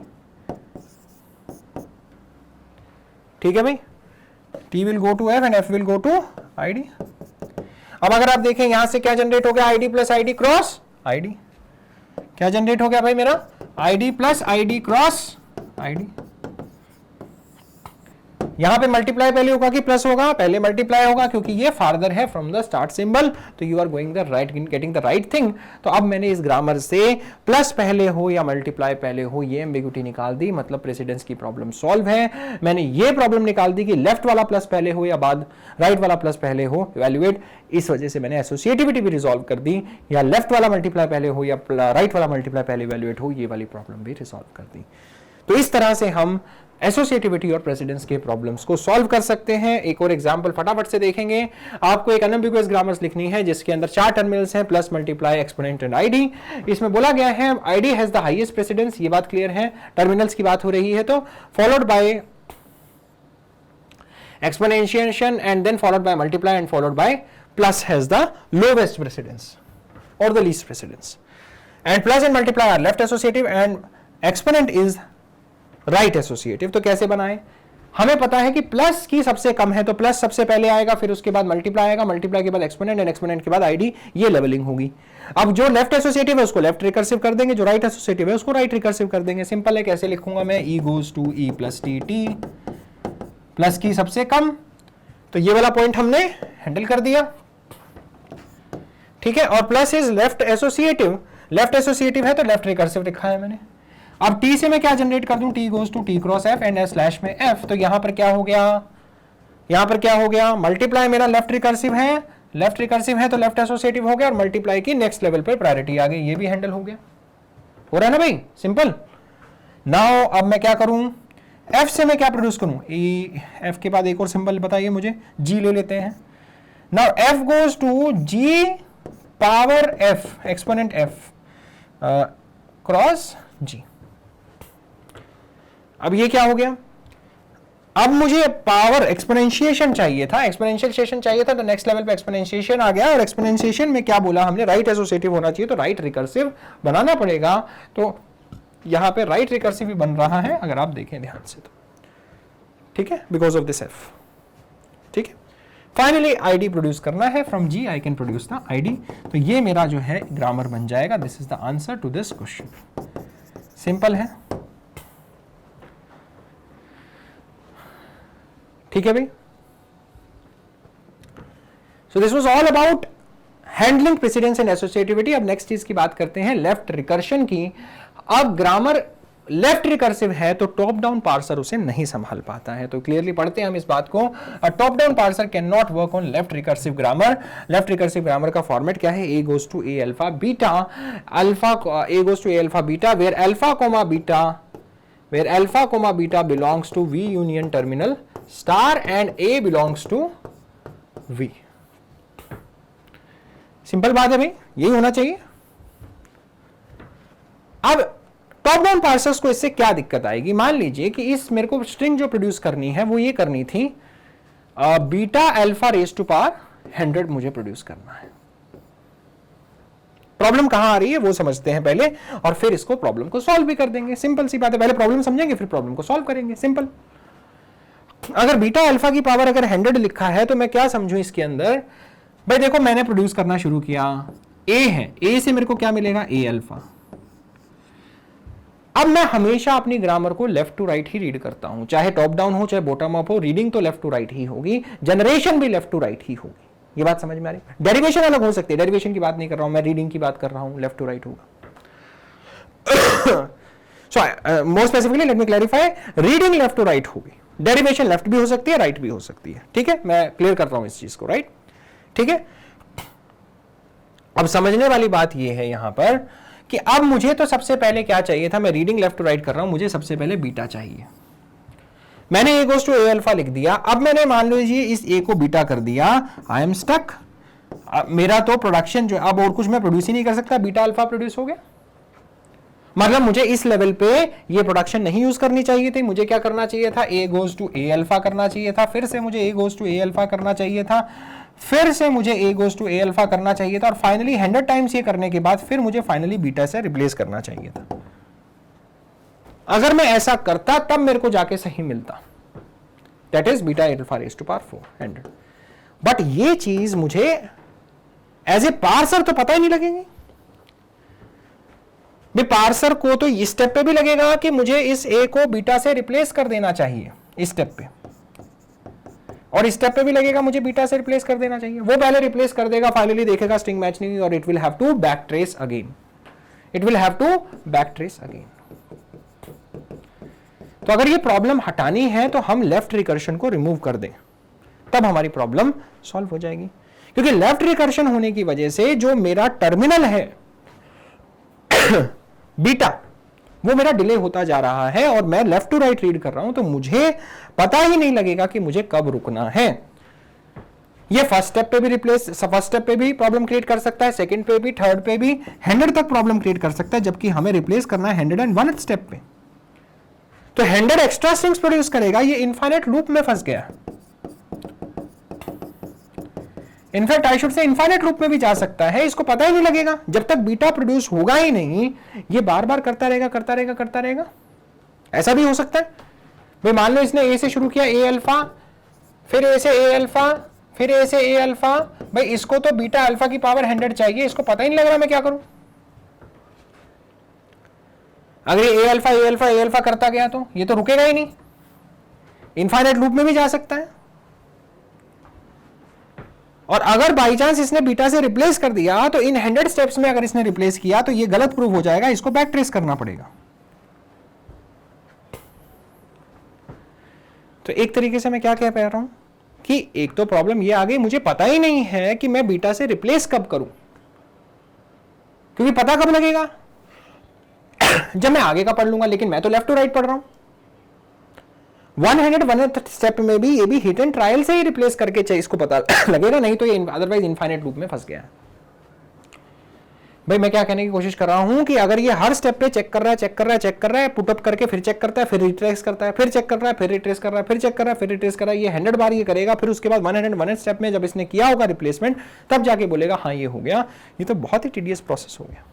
ठीक है भाई, T will go to F and F will go to ID. अब अगर आप देखें यहां से क्या जनरेट हो गया, ID plus ID cross ID. क्या जनरेट हो गया भाई मेरा, ID plus ID cross ID. यहां पे मल्टीप्लाई पहले होगा कि प्लस होगा? पहले मल्टीप्लाई होगा क्योंकि ये फार्दर है फ्रॉम द स्टार्ट सिंबल, तो you are going the right, getting the right thing. तो अब मैंने इस ग्रामर से प्लस पहले हो या मल्टीप्लाई पहले हो ये एम्बिग्यूटी निकाल दी, मतलब प्रेसिडेंस की प्रॉब्लम सॉल्व है। मैंने ये प्रॉब्लम निकाल दी कि लेफ्ट वाला प्लस पहले हो या बाद राइट वाला प्लस पहले हो, इवैल्यूएट। इस वजह से मैंने एसोसिएटिविटी भी रिजॉल्व कर दी, या लेफ्ट वाला मल्टीप्लाई पहले हो या राइट वाला मल्टीप्लाई पहले इवैल्यूएट हो, ये वाली प्रॉब्लम भी रिजॉल्व कर दी। तो इस तरह से हम एसोसिएटिविटी और प्रेसिडेंस के प्रॉब्लम्स को सॉल्व कर सकते हैं। एक और एग्जांपल फटाफट से देखेंगे। आपको एक अनएम्बिगुअस ग्रामर्स लिखनी है जिसके अंदर 4 टर्मिनल्स हैं, plus, multiply, exponent and ID. इसमें बोला गया है ID has the highest precedence, ये बात क्लियर है, टर्मिनल्स की बात हो रही है, तो followed by exponentiation and then followed by multiply and followed by plus has the lowest precedence और the least precedence, and plus and multiply are left associative and exponent is right associative. तो कैसे बनाए? हमें पता है कि plus की सबसे कम है तो प्लस सबसे पहले आएगा, फिर उसके बाद मल्टीप्लाई आएगा, मल्टीप्लाई के बाद एक्सपोनेंट एंड एक्सपोनेंट के बाद आईडी, ये लेवलिंग होगी। अब जो लेफ्ट एसोसिएटिव है उसको लेफ्ट रिकर्सिव कर देंगे, जो राइट एसोसिएटिव है उसको राइट रिकर्सिव कर देंगे। सिंपल है। कैसे लिखूंगा मैं? E goes to E plus T, T plus की सबसे कम, तो ये वाला पॉइंट हमने हैंडल कर दिया, ठीक है। और plus is left associative, left associative है तो लेफ्ट रिकर्सिव लिखा है मैंने। अब टी से मैं क्या जनरेट कर दूं? T goes to T cross F and slash में एफ, तो यहां पर क्या हो गया? यहां पर क्या हो गया? मल्टीप्लाई मेरा लेफ्ट रिकर्सिव है, लेफ्ट रिकर्सिव है तो लेफ्ट एसोसिएटिव हो गया, और मल्टीप्लाई की नेक्स्ट लेवल पर प्रायोरिटी आ गई, ये भी हैंडल हो गया। हो रहा है ना भाई? सिंपल। नाउ अब मैं क्या करूं? एफ से मैं क्या प्रोड्यूस करूं? ई, एफ के बाद एक और सिंबल बताइए मुझे, जी ले लेते हैं। Now F goes to G power F, exponent F cross G. अब ये क्या हो गया? अब मुझे पावर एक्सपोनेंशिएशन चाहिए था, एक्सपोनेंशिएशन चाहिए था, तो नेक्स्ट लेवल पे एक्सपोनेंशिएशन आ गया। और एक्सपोनेंशिएशन में क्या बोला हमने? राइट एसोसिएटिव होना चाहिए, तो राइट रिकर्सिव बनाना पड़ेगा। तो यहां पे राइट रिकर्सिव भी बन रहा है अगर आप देखें ध्यान से तो, ठीक है, बिकॉज ऑफ दिस एफ, ठीक है। फाइनली आईडी प्रोड्यूस करना है, from G I can produce the ID. तो ये मेरा जो है ग्रामर बन जाएगा। This is the answer to this question. Simple है, ठीक है भाई। So this was all about handling precedence and associativity. अब नेक्स्ट चीज की बात करते हैं लेफ्ट रिकर्शन की। अब ग्रामर लेफ्ट रिकर्सिव है तो टॉप डाउन पार्सर उसे नहीं संभाल पाता है, तो क्लियरली पढ़ते हैं हम इस बात को। Top down parser can not work on left recursive grammar. Left recursive grammar का फॉर्मेट क्या है? A goes to A alpha beta, alpha A goes to A alpha beta, where alpha comma beta, where alpha comma beta belongs to V union terminal star and A belongs to V. Simple बात है भाई, यही होना चाहिए। अब top down parsers को इससे क्या दिक्कत आएगी? मान लीजिए कि इस मेरे को स्ट्रिंग जो प्रोड्यूस करनी है वो ये करनी थी, beta alpha raise to power 100 मुझे प्रोड्यूस करना है। प्रॉब्लम कहां आ रही है वो समझते हैं पहले, और फिर इसको प्रॉब्लम को सॉल्व भी कर देंगे। सिंपल सी बात है, पहले प्रॉब्लम समझेंगे फिर प्रॉब्लम को सॉल्व करेंगे। सिंपल। अगर बीटा अल्फा की पावर अगर 100 लिखा है तो मैं क्या समझूं इसके अंदर? भाई देखो, मैंने प्रोड्यूस करना शुरू किया, ए है, ए से मेरे को क्या मिलेगा? A alpha. अब मैं हमेशा अपनी ग्रामर को लेफ्ट टू राइट ही रीड करता हूं, चाहे टॉप डाउन हो चाहे बॉटम अप हो, रीडिंग तो लेफ्ट टू राइट ही होगी, जनरेशन भी लेफ्ट टू राइट ही होगी। ये बात समझ में आ रही? डेरिवेशन अलग हो सकती है, डेरिवेशन की बात नहीं कर रहा हूं मैं, रीडिंग की बात कर रहा हूं, लेफ्ट टू राइट होगा। So more specifically let me clarify, reading left to right होगी, डेरिवेशन लेफ्ट भी हो सकती है, राइट भी हो सकती है, ठीक है। मैं क्लियर कर रहा हूं इस चीज को, राइट, ठीक है। अब समझने वाली बात यह है यहां पर कि अब मुझे तो सबसे पहले क्या चाहिए था? मैं रीडिंग लेफ्ट टू राइट कर रहा हूं, मुझे सबसे पहले बीटा चाहिए। मैंने A goes to A alpha लिख दिया। अब मैंने मान लीजिए इस ए को बीटा कर दिया, आई एम स्टक। मेरा तो प्रोडक्शन जो अब और कुछ मैं प्रोड्यूस ही नहीं कर सकता, बीटा अल्फा प्रोड्यूस हो गया। मतलब मुझे इस लेवल पे ये प्रोडक्शन नहीं यूज करनी चाहिए थी। मुझे क्या करना चाहिए था? A goes to A alpha करना चाहिए था, फिर से मुझे A goes to A alpha करना चाहिए था, फिर से मुझे A goes to A alpha करना चाहिए था, और फाइनली 100 टाइम्स ये करने के बाद फिर मुझे फाइनली बीटा से रिप्लेस करना चाहिए था। अगर मैं ऐसा करता तब मेरे को जाके सही मिलता, that is beta alpha raise to power 400। But ये चीज मुझे एज ए पार्सर तो पता ही नहीं लगेगी। पार्सर को तो इस स्टेप पे भी लगेगा कि मुझे इस ए को बीटा से रिप्लेस कर देना चाहिए, इस स्टेप पे, और इस स्टेप पे भी लगेगा मुझे बीटा से रिप्लेस कर देना चाहिए, वो पहले रिप्लेस कर देगा, फाइनली देखेगा स्ट्रिंग मैच नहीं हुई और it will have to back trace again, it will have to back trace again. तो अगर ये प्रॉब्लम हटानी है तो हम लेफ्ट रिकर्शन को रिमूव कर दें, तब हमारी प्रॉब्लम सॉल्व हो जाएगी। क्योंकि लेफ्ट रिकर्शन होने की वजह से जो मेरा टर्मिनल है बीटा, वो मेरा डिले होता जा रहा है और मैं लेफ्ट टू राइट रीड कर रहा हूं, तो मुझे पता ही नहीं लगेगा कि मुझे कब रुकना है। ये फर्स्ट स्टेप पे भी फर्स्ट स्टेप पे भी प्रॉब्लम क्रिएट कर सकता है, सेकंड पे भी, थर्ड पे भी, 100 तक प्रॉब्लम क्रिएट कर सकता है, जबकि हमें रिप्लेस करना है 101 स्टेप पे। तो 100 एक्स्ट्रा स्ट्रिंग्स प्रोड्यूस करेगा, ये इनफाइनाइट लूप में फंस गया। In fact I should say infinite loop में भी जा सकता है, इसको पता ही नहीं लगेगा, जब तक बीटा प्रोड्यूस होगा ही नहीं, ये बार बार करता रहेगा करता रहेगा करता रहेगा। ऐसा भी हो सकता है भाई, मान लो इसने ए से शुरू किया, ए अल्फा, फिर ए से ए अल्फा, फिर ए से ए अल्फा, भाई इसको तो बीटा अल्फा की पावर 100 चाहिए, इसको पता ही नहीं लग रहा मैं क्या करूं। अगर ए अल्फा ए अल्फा ए अल्फा करता गया तो ये तो रुकेगा ही नहीं, इनफाइनाइट लूप में भी जा सकता है। और अगर बाई चांस इसने बीटा से रिप्लेस कर दिया तो इन 100 स्टेप्स में अगर इसने रिप्लेस किया तो ये गलत प्रूव हो जाएगा, इसको बैक ट्रेस करना पड़ेगा। तो एक तरीके से मैं क्या कह पा रहा हूं कि एक तो प्रॉब्लम ये आ गई, मुझे पता ही नहीं है कि मैं बीटा से रिप्लेस कब करूं, क्योंकि पता कब लगेगा जब मैं आगे का पढ़ लूंगा, लेकिन मैं तो लेफ्ट टू राइट पढ़ रहा हूं। 101th स्टेप में भी ये भी हिट एंड ट्रायल से ही रिप्लेस करके चाहिए, इसको पता लगेगा, नहीं तो ये अदरवाइज इनफाइनाइट लूप में फंस गया है। भाई मैं क्या कहने की कोशिश कर रहा हूं कि अगर ये हर स्टेप पे चेक कर रहा है चेक कर रहा है चेक कर रहा है, पुटअप करके फिर चेक करता है, फिर रिट्रेस करता है, फिर चेक कर रहा है, फिर रिट्रेस कर रहा है, फिर चेक कर रहा है, फिर रिट्रेस कर रहा है, ये 100 बार ये करेगा, फिर उसके बाद 101th स्टेप में जब इसने किया होगा रिप्लेसमेंट, तब जाके बोलेगा हाँ ये हो गया। ये तो बहुत ही टीडियस प्रोसेस हो गया।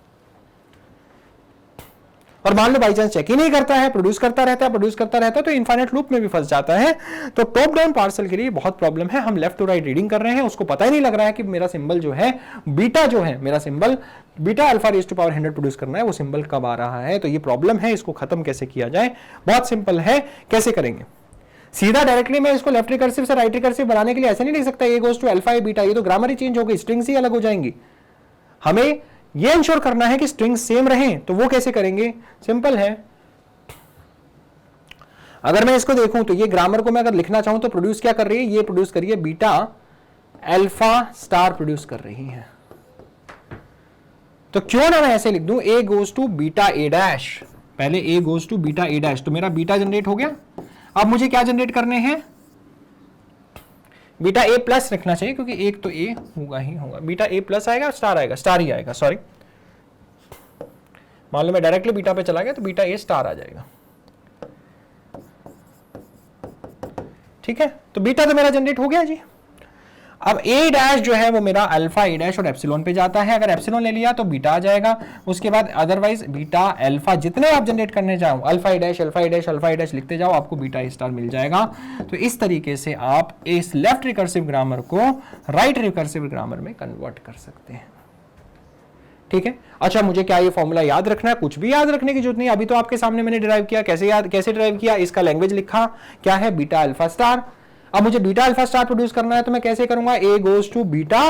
और मान लो बाई चांस चेक ही नहीं करता है, प्रोड्यूस करता रहता है, तो इनफाइनाइट लूप में भी फंस जाता है। तो टॉप डाउन पार्सल के लिए बहुत प्रॉब्लम है, हम लेफ्ट टू राइट रीडिंग कर रहे हैं, उसको पता ही नहीं लग रहा है कि मेरा सिंबल जो है बीटा, जो है मेरा symbol beta alpha raise to power 100 produce करना है, वो सिंबल कब आ रहा है। तो ये प्रॉब्लम है, इसको खत्म कैसे किया जाए, बहुत सिंपल है। कैसे करेंगे, सीधा डायरेक्टली मैं इसको लेफ्ट रिकर्सिव से राइट रिकर्सिव बनाने के लिए ऐसे नहीं लिख सकता A goes to alpha A beta, ये तो ग्रामर ही चेंज हो गई, स्ट्रिंग्स ही अलग हो जाएंगी। हमें ये इंश्योर करना है कि स्ट्रिंग्स सेम रहें, तो वो कैसे करेंगे, सिंपल है। अगर मैं इसको देखूं तो ये ग्रामर को मैं अगर लिखना चाहूं तो प्रोड्यूस क्या कर रही है, ये प्रोड्यूस कर रही है बीटा अल्फा स्टार प्रोड्यूस कर रही है। तो क्यों ना मैं ऐसे लिख दूं A goes to beta A dash, पहले A goes to beta A dash, तो मेरा बीटा जनरेट हो गया। अब मुझे क्या जनरेट करने हैं, बीटा ए प्लस रखना चाहिए क्योंकि एक तो ए होगा ही होगा, बीटा ए प्लस आएगा, स्टार आएगा, स्टार ही आएगा, सॉरी मान लो मैं डायरेक्टली बीटा पे चला गया तो बीटा ए स्टार आ जाएगा, ठीक है। तो बीटा तो मेरा जनरेट हो गया जी। अब ए डैश जो है वो मेरा अल्फा ए डैश और एप्सिलॉन पे जाता है, अगर एप्सिलॉन ले लिया तो बीटा आ जाएगा, उसके बाद अदरवाइज बीटा अल्फा जितने आप जनरेट करने जाओ, alpha A dash alpha A dash alpha A dash लिखते जाओ, आपको बीटा ए स्टार मिल जाएगा। तो इस तरीके से आप इस लेफ्ट रिकर्सिव ग्रामर को राइट रिकर्सिव ग्रामर में कन्वर्ट कर सकते हैं, ठीक है। अच्छा मुझे क्या ये फॉर्मूला याद रखना है, कुछ भी याद रखने की जरूरत नहीं, अभी तो आपके सामने मैंने डिराइव किया, कैसे डिराइव किया, इसका लैंग्वेज लिखा क्या है, बीटा अल्फा स्टार। अब मुझे बीटा अल्फा स्टार प्रोड्यूस करना है तो मैं कैसे करूंगा, A goes to beta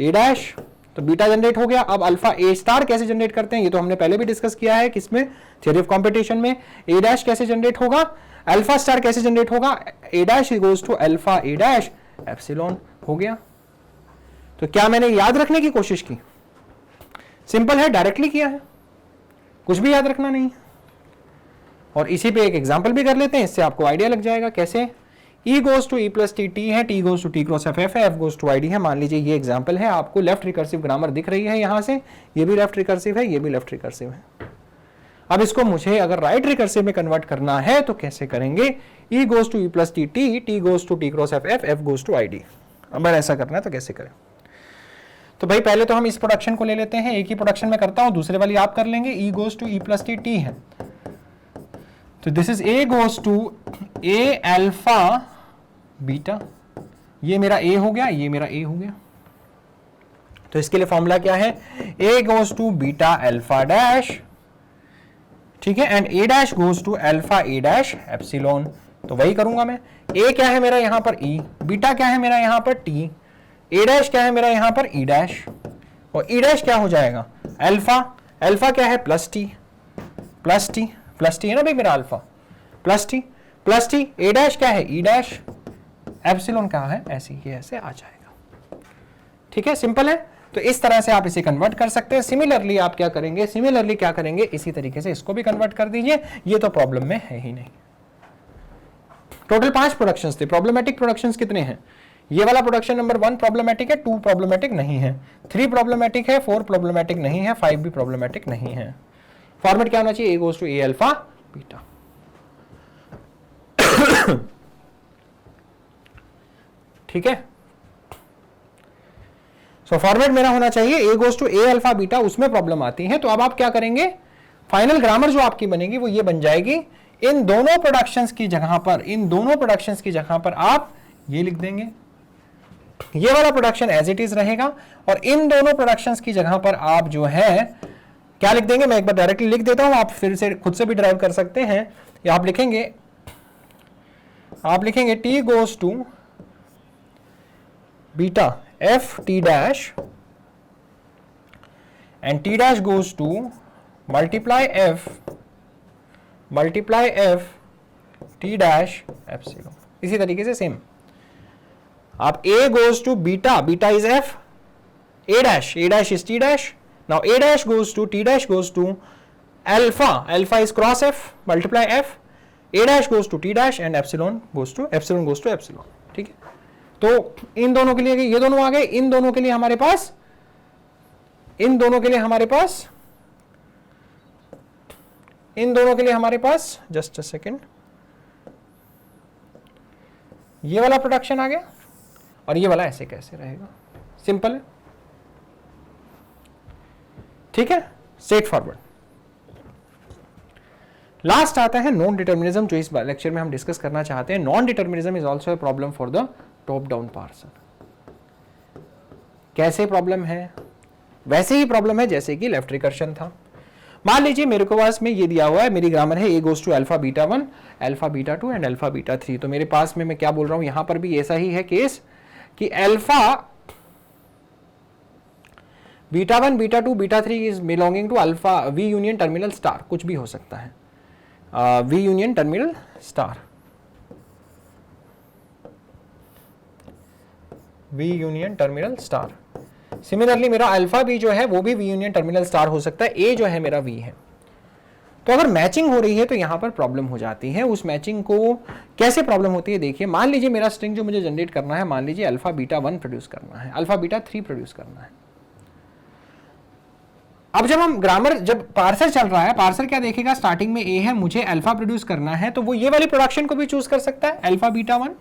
A dash, तो बीटा जनरेट हो गया। अब अल्फा ए स्टार कैसे जनरेट करते हैं, ये तो हमने पहले भी डिस्कस किया है, किसमें, थ्योरी ऑफ कंपटीशन में। ए डैश कैसे जनरेट होगा, अल्फा स्टार कैसे जनरेट होगा, A dash goes to alpha A dash epsilon, हो गया। तो क्या मैंने याद रखने की कोशिश की, सिंपल है, डायरेक्टली किया है, कुछ भी याद रखना नहीं है। और इसी पे एक एग्जांपल भी कर लेते हैं, इससे आपको आइडिया लग जाएगा कैसे। E goes to E plus T, T है, T goes to T cross F, F है, F goes to I D है। मान लीजिए ये एग्जांपल है, आपको लेफ्ट रिकर्सिव ग्रामर दिख रही है यहां से, ये भी लेफ्ट रिकर्सिव है, ये भी लेफ्ट रिकर्सिव है। अब इसको मुझे अगर राइट रिकर्सिव में कन्वर्ट करना है तो कैसे करेंगे, E goes to E plus T, T, T goes to T cross F, F, F goes to I D. अगर ऐसा करना है तो कैसे करें, तो भाई पहले तो हम इस प्रोडक्शन को ले लेते हैं, एक ही प्रोडक्शन में करता हूं, दूसरे वाली आप कर लेंगे। E goes to E plus T, T है, तो this is A goes to A alpha beta, ये मेरा ए हो गया, ये मेरा ए हो गया। तो इसके लिए फॉर्मूला क्या है, A goes to beta alpha dash, ठीक है, and A dash goes to alpha A dash epsilon, तो वही करूंगा मैं। ए क्या है मेरा यहां पर ई, बीटा क्या है मेरा यहां पर टी, ए डैश क्या है मेरा यहां पर ई डैश, और ई डैश क्या हो जाएगा अल्फा, अल्फा क्या है plus T, plus T, plus T है ना भाई मेरा alpha, plus T, plus T, A dash क्या है ई डैश, एप्सिलॉन क्या है ऐसे ही ऐसे आ जाएगा। ठीक है, सिंपल है। तो इस तरह से आप इसे कन्वर्ट कर सकते हैं। सिमिलरली आप क्या करेंगे, सिमिलरली क्या करेंगे, इसी तरीके से इसको भी कन्वर्ट कर दीजिए। ये तो प्रॉब्लम में है ही नहीं। टोटल 5 प्रोडक्शंस थे। प्रॉब्लमेटिक प्रोडक्शंस कितने हैं? ये वाला प्रोडक्शन नंबर 1 प्रॉब्लमेटिक है, 2 प्रॉब्लमेटिक नहीं है, 3 प्रॉब्लमेटिक है, 4 प्रॉब्लमेटिक नहीं है, 5 भी प्रॉब्लमेटिक नहीं है। फॉर्मेट क्या होना चाहिए, A goes to A alpha beta. ठीक है, सो फॉर्मेट मेरा होना चाहिए A goes to A alpha beta, उसमें प्रॉब्लम आती है। तो अब आप क्या करेंगे, फाइनल ग्रामर जो आपकी बनेगी वो ये बन जाएगी, इन दोनों प्रोडक्शंस की जगह पर, इन दोनों प्रोडक्शंस की जगह पर आप ये लिख देंगे, ये वाला प्रोडक्शन एज इट इज रहेगा, और इन दोनों प्रोडक्शंस की जगह पर आप जो है क्या लिख देंगे, मैं एक बार डायरेक्टली लिख देता हूं, आप फिर से खुद से भी ड्राइव कर सकते हैं। या आप लिखेंगे T goes to beta F T dash and T dash goes to multiply F T dash epsilon. इसी तरीके से सेम आप a goes to beta, beta is f, a dash is t dash, now a dash goes to t dash goes to alpha, alpha is cross f, multiply f, a dash goes to t dash and epsilon goes to epsilon। ठीक है, तो इन दोनों के लिए ये दोनों आ गए, इन दोनों के लिए हमारे पास जस्ट अ सेकेंड, ये वाला प्रोडक्शन आ गया और ये वाला ऐसे कैसे रहेगा, सिंपल है। ठीक है, स्ट्रेट फॉरवर्ड। लास्ट आता है नॉन डिटर्मिनिज्म, जो इस लेक्चर में हम डिस्कस करना चाहते हैं। Non determinism is also a problem for the top down parser. कैसे प्रॉब्लम है, वैसे ही प्रॉब्लम है जैसे कि लेफ्ट रिकर्शन था। मान लीजिए मेरे को पास में ये दिया हुआ है, मेरी ग्रामर है A goes to alpha beta 1, alpha beta 2 and alpha beta 3। तो मेरे पास में मैं क्या बोल रहा हूं, यहां पर भी ऐसा ही है केस कि alpha beta 1 beta 2 beta 3 is belonging to alpha V union terminal star, कुछ भी हो सकता है, V union terminal star, V union terminal star. Similarly मेरा अल्फा भी जो है वो भी वी यूनियन टर्मिनल स्टार हो सकता है, ए जो है मेरा वी है। तो अगर मैचिंग हो रही है तो यहां पर प्रॉब्लम हो जाती है। उस मैचिंग को कैसे प्रॉब्लम होती है देखिए, मान लीजिए मेरा स्ट्रिंग जो मुझे जनरेट करना है, मान लीजिए अल्फा बीटा 1 प्रोड्यूस करना है, अल्फा बीटा 3 प्रोड्यूस करना है। अब जब हम ग्रामर, जब पार्सर चल रहा है, पार्सर क्या देखेगा, स्टार्टिंग में ए है, मुझे अल्फा प्रोड्यूस करना है, तो वो ये वाली प्रोडक्शन को भी चूज कर सकता है, अल्फा बीटा 1।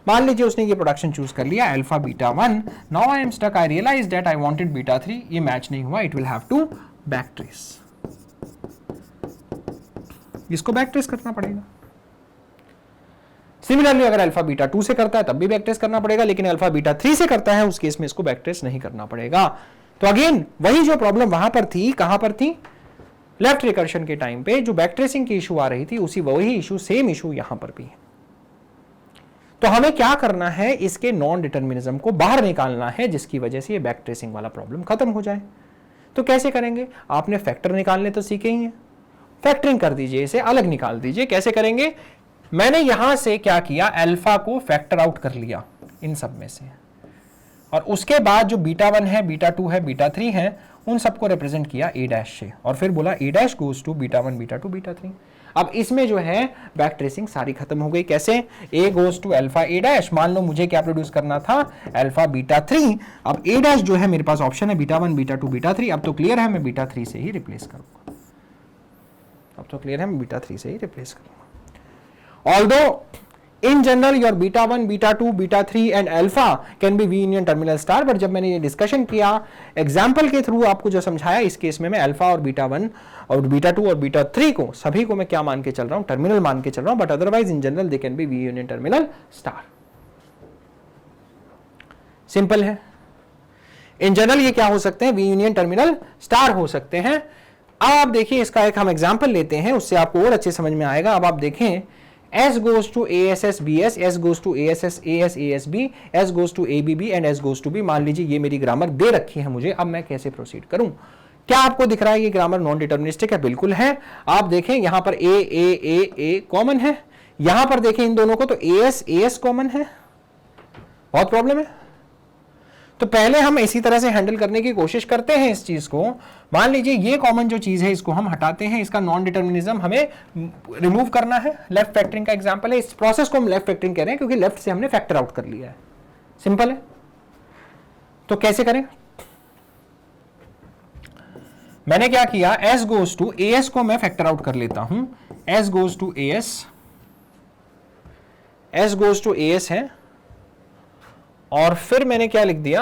मान लीजिए उसने ये प्रोडक्शन चूज कर लिया alpha beta 1, now I am stuck, I realise that I wanted beta 3, ये मैच नहीं हुआ, it will have to back trace, इसको बैक ट्रेस करना पड़ेगा। सिमिलरली अगर अल्फा बीटा 2 से करता है तब भी बैक ट्रेस करना पड़ेगा, लेकिन अल्फा बीटा 3 से करता है उस केस में इसको बैक ट्रेस नहीं करना पड़ेगा। तो अगेन वही जो प्रॉब्लम वहां पर थी, कहां पर थी, लेफ्ट रिकर्शन के टाइम पे जो बैक ट्रेसिंग की इशू आ रही थी, उसी वही इशू, सेम इशू यहां पर भी है। तो हमें क्या करना है, इसके नॉन डिटर्मिनिज्म को बाहर निकालना है, जिसकी वजह से ये बैक ट्रेसिंग वाला प्रॉब्लम खत्म हो जाए। तो कैसे करेंगे, आपने फैक्टर निकालने तो सीखे ही हैं, फैक्टरिंग कर दीजिए, इसे अलग निकाल दीजिए। कैसे करेंगे, मैंने यहां से क्या किया, अल्फा को फैक्टर आउट कर लिया इन सब में से, और उसके बाद जो बीटा 1 है, बीटा 2 है, बीटा 3 है, उन सबको रिप्रेजेंट किया ए डैश से, और फिर बोला A dash goes to beta 1 beta 2 beta 3। अब इसमें जो है बैक ट्रेसिंग सारी खत्म हो गई। कैसे, A goes to alpha A dash, मान लो मुझे क्या प्रोड्यूस करना था, अल्फा बीटा 3, अब ए डैश जो है मेरे पास ऑप्शन है बीटा 1 बीटा 2 बीटा 3। अब तो क्लियर है, मैं बीटा 3 से ही रिप्लेस करूंगा, अब तो क्लियर है, मैं बीटा 3 से ही रिप्लेस करूंगा। Although in general your beta 1 beta 2 beta 3 and alpha can be v union terminal star, but जब मैंने ये डिस्कशन किया एग्जाम्पल के थ्रू आपको जो समझाया, इस केस में मैं अल्फा और बीटा 1 और बीटा 2 और बीटा 3 को सभी को मैं क्या मान के चल रहा हूं, टर्मिनल मान के चल रहा हूं, but otherwise in general they can be V union terminal star. Simple है, इन जनरल ये क्या हो सकते हैं, वी यूनियन टर्मिनल स्टार हो सकते हैं। अब आप देखिए इसका एक हम एग्जाम्पल लेते हैं, उससे आपको और अच्छे समझ में आएगा। अब आप देखें S goes to ASS BS, S goes to ASS AS ASB, S goes to ABB and S goes to B। मान लीजिए ये मेरी ग्रामर दे रखी है मुझे, अब मैं कैसे प्रोसीड करूं? क्या आपको दिख रहा है ये ग्रामर नॉन डिटर्मिनिस्टिक है? बिल्कुल है। आप देखें यहां पर A कॉमन है, यहां पर देखें इन दोनों को तो AS कॉमन है। बहुत प्रॉब्लम है। तो पहले हम इसी तरह से हैंडल करने की कोशिश करते हैं इस चीज को। मान लीजिए ये कॉमन जो चीज है इसको हम हटाते हैं, इसका नॉन डिटर्मिनिज्म हमें रिमूव करना है। लेफ्ट फैक्टरिंग का एग्जांपल है, इस प्रोसेस को हम लेफ्ट फैक्टरिंग कह रहे हैं क्योंकि लेफ्ट से हमने फैक्टर आउट कर लिया है। सिंपल है। तो कैसे करें? मैंने क्या किया, S गोज टू AS को मैं फैक्टर आउट कर लेता हूं। S goes to AS, S goes to AS है, और फिर मैंने क्या लिख दिया,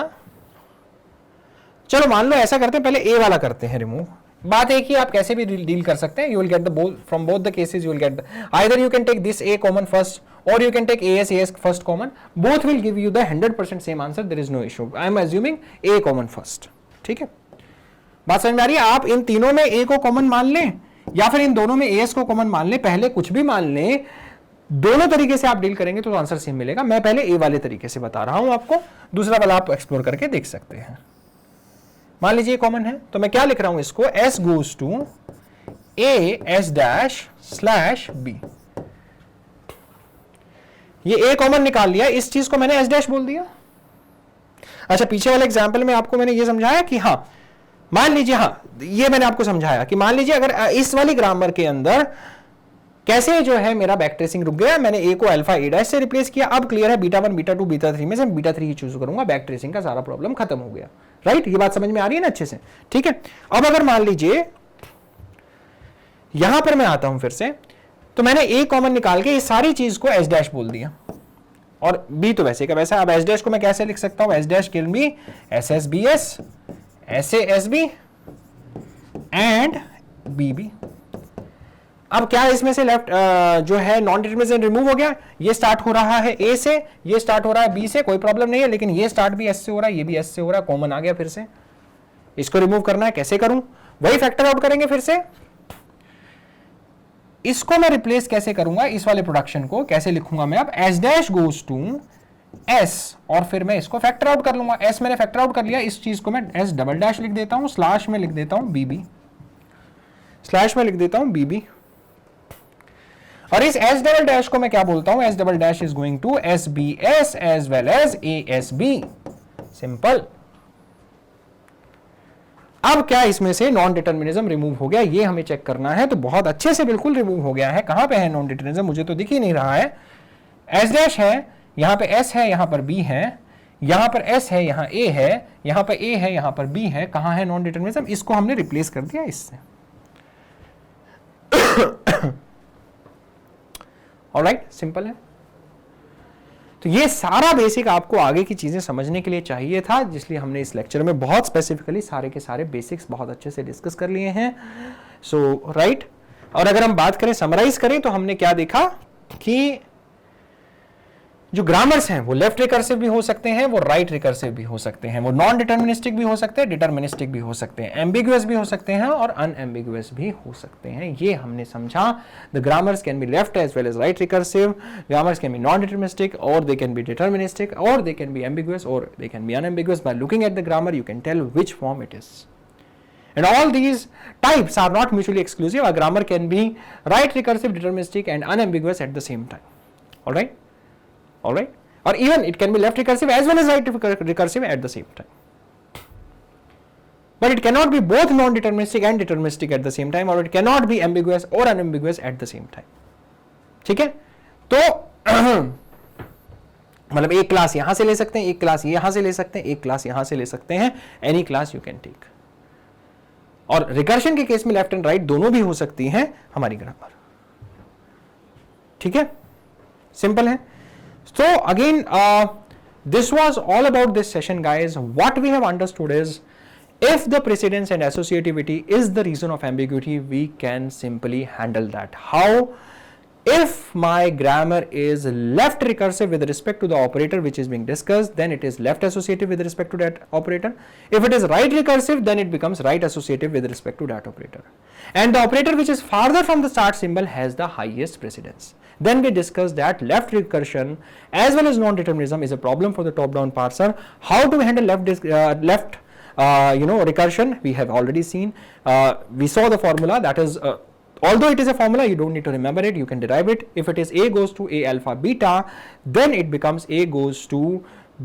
चलो मान लो ऐसा करते हैं, पहले A वाला करते हैं रिमूव। बात एक ही, आप कैसे भी डील कर सकते हैं। You will get the both from both the cases, you will get either you can take this A common first और you can take AS first common, both will give you the 100% same answer, there is no issue. I am assuming A common first. ठीक है, बात समझ में आ रही है? आप इन तीनों में A को कॉमन मान लें या फिर इन दोनों में AS को कॉमन मान लें, पहले कुछ भी मान लें, दोनों तरीके से आप डील करेंगे तो आंसर सेम मिलेगा। मैं पहले A वाले तरीके से बता रहा हूं आपको, दूसरा वाला आप एक्सप्लोर करके देख सकते हैं। मान लीजिए कॉमन है तो मैं क्या लिख रहा हूं इसको, S goes to A S dash slash B। ये A कॉमन निकाल लिया, इस चीज को मैंने S डैश बोल दिया। अच्छा, पीछे वाले एग्जांपल में आपको मैंने ये समझाया कि हाँ, मान लीजिए, हाँ ये मैंने आपको समझाया कि मान लीजिए अगर इस वाली ग्रामर के अंदर कैसे जो है मेरा बैक ट्रेसिंग रुक गया, मैंने A को अल्फा A डैश से रिप्लेस किया, अब क्लियर है बीटा 1 बीटा 2 बीटा 3 में से बीटा 3 ही चूज करूंगा, बैक ट्रेसिंग का सारा प्रॉब्लम खत्म हो गया। राइट, ये बात समझ में आ रही है ना अच्छे से? ठीक है, अब अगर मान लीजिए यहां पर मैं आता हूं फिर से, तो मैंने A कॉमन निकाल के इस सारी चीज को S डैश बोल दिया, और B तो वैसे का वैसा। अब S डैश को मैं कैसे लिख सकता हूं, S dash can be SS BS SA SB and BB। अब क्या इसमें से लेफ्ट जो है नॉन डिटरमिनिस्टिक रिमूव हो गया, ये स्टार्ट हो रहा है A से, ये स्टार्ट हो रहा है B से, कोई प्रॉब्लम नहीं है, लेकिन ये स्टार्ट भी S से हो रहा है, ये भी S से हो रहा है, कॉमन आ गया। फिर से इसको रिमूव करना है, कैसे करूं? वही फैक्टर आउट करेंगे फिर से। इसको मैं रिप्लेस कैसे करूंगा, इस वाले प्रोडक्शन को कैसे लिखूंगा मैं? अब S dash goes to S और फिर मैं इसको फैक्टर आउट कर लूंगा। S मैंने फैक्टर आउट कर लिया, इस चीज को मैं S डबल डैश लिख देता हूं, स्लैश में लिख देता हूं BB, स्लैश में लिख देता हूं BB, और इस S डबल डैश को मैं क्या बोलता हूं, S double dash is going to SBS as well as ASB। Simple. अब क्या इसमें से नॉन डिटर्मिनिज्म रिमूव हो गया, ये हमें चेक करना है। तो बहुत अच्छे से बिल्कुल रिमूव हो गया है। कहां पे है नॉन डिटर्मिनिज्म, मुझे तो दिख ही नहीं रहा है। S डैश है, यहां पे S है, यहां पर B है, यहां पर S है, यहां A है, यहां पर A है, यहां पर B है। कहां है नॉन डिटर्मिनिज्म? इसको हमने रिप्लेस कर दिया इससे। ऑलराइट, सिंपल है। तो ये सारा बेसिक आपको आगे की चीजें समझने के लिए चाहिए था, जिसलिए हमने इस लेक्चर में बहुत स्पेसिफिकली सारे के सारे बेसिक्स बहुत अच्छे से डिस्कस कर लिए हैं। सो राइट, और अगर हम बात करें, समराइज करें, तो हमने क्या देखा कि जो ग्रामर्स हैं वो लेफ्ट रिकर्सिव भी हो सकते हैं, वो राइट रिकर्सिव भी हो सकते हैं, वो नॉन डिटर्मिनिस्टिक भी हो सकते हैं, डिटर्मिनिस्टिक भी हो सकते हैं, एम्बिगुअस भी हो सकते हैं और अनएम्बिगुअस भी हो सकते हैं। ये हमने समझा। The grammars can be left as well as right recursive, grammars can be non deterministic और दे कैन बी डिटर्मिनिस्टिक और दे कैन बी एम्बिगुअस और they can be unambiguous. By looking at the grammar you can tell which form it is. And all these types are not mutually exclusive. A grammar can be right recursive, deterministic and unambiguous at the same time. All right? All right? Or even it can be left recursive as well as right recursive at the same time. But it cannot be both non-deterministic and deterministic at the same time, or it cannot be ambiguous or unambiguous at the same time. ठीक है? तो मतलब एक class यहां से ले सकते हैं, एक क्लास यहां से ले सकते हैं, एक क्लास यहां से ले सकते हैं, any class you can take. और रिकर्शन के केस में लेफ्ट एंड राइट दोनों भी हो सकती हैं हमारी ग्रामर। ठीक है, सिंपल है। So again, this was all about this session, guys. What we have understood is, if the precedence and associativity is the reason of ambiguity, we can simply handle that. How? If my grammar is left recursive with respect to the operator which is being discussed, then it is left associative with respect to that operator. If it is right recursive, then it becomes right associative with respect to that operator. And the operator which is farther from the start symbol has the highest precedence. Then we discussed that left recursion as well as non-determinism is a problem for the top-down parser. How to handle left recursion, we have already seen. We saw the formula, that is although it is a formula, you don't need to remember it, you can derive it. If it is A goes to A alpha beta, then it becomes A goes to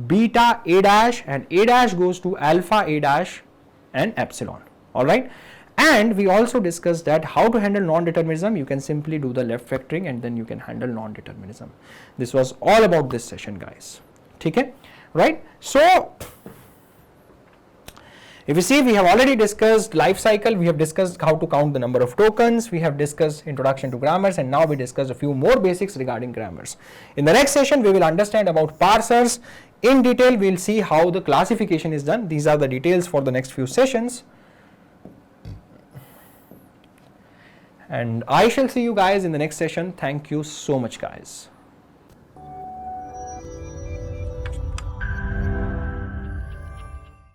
beta A dash and A dash goes to alpha A dash and epsilon. Alright. And we also discussed that how to handle non-determinism. You can simply do the left factoring and then you can handle non-determinism. This was all about this session, guys. Okay? Right? So, if you see, we have already discussed life cycle, we have discussed how to count the number of tokens, we have discussed introduction to grammars, and now we discussed a few more basics regarding grammars. In the next session, we will understand about parsers. In detail, we will see how the classification is done. These are the details for the next few sessions. And I shall see you guys in the next session. Thank you so much, guys.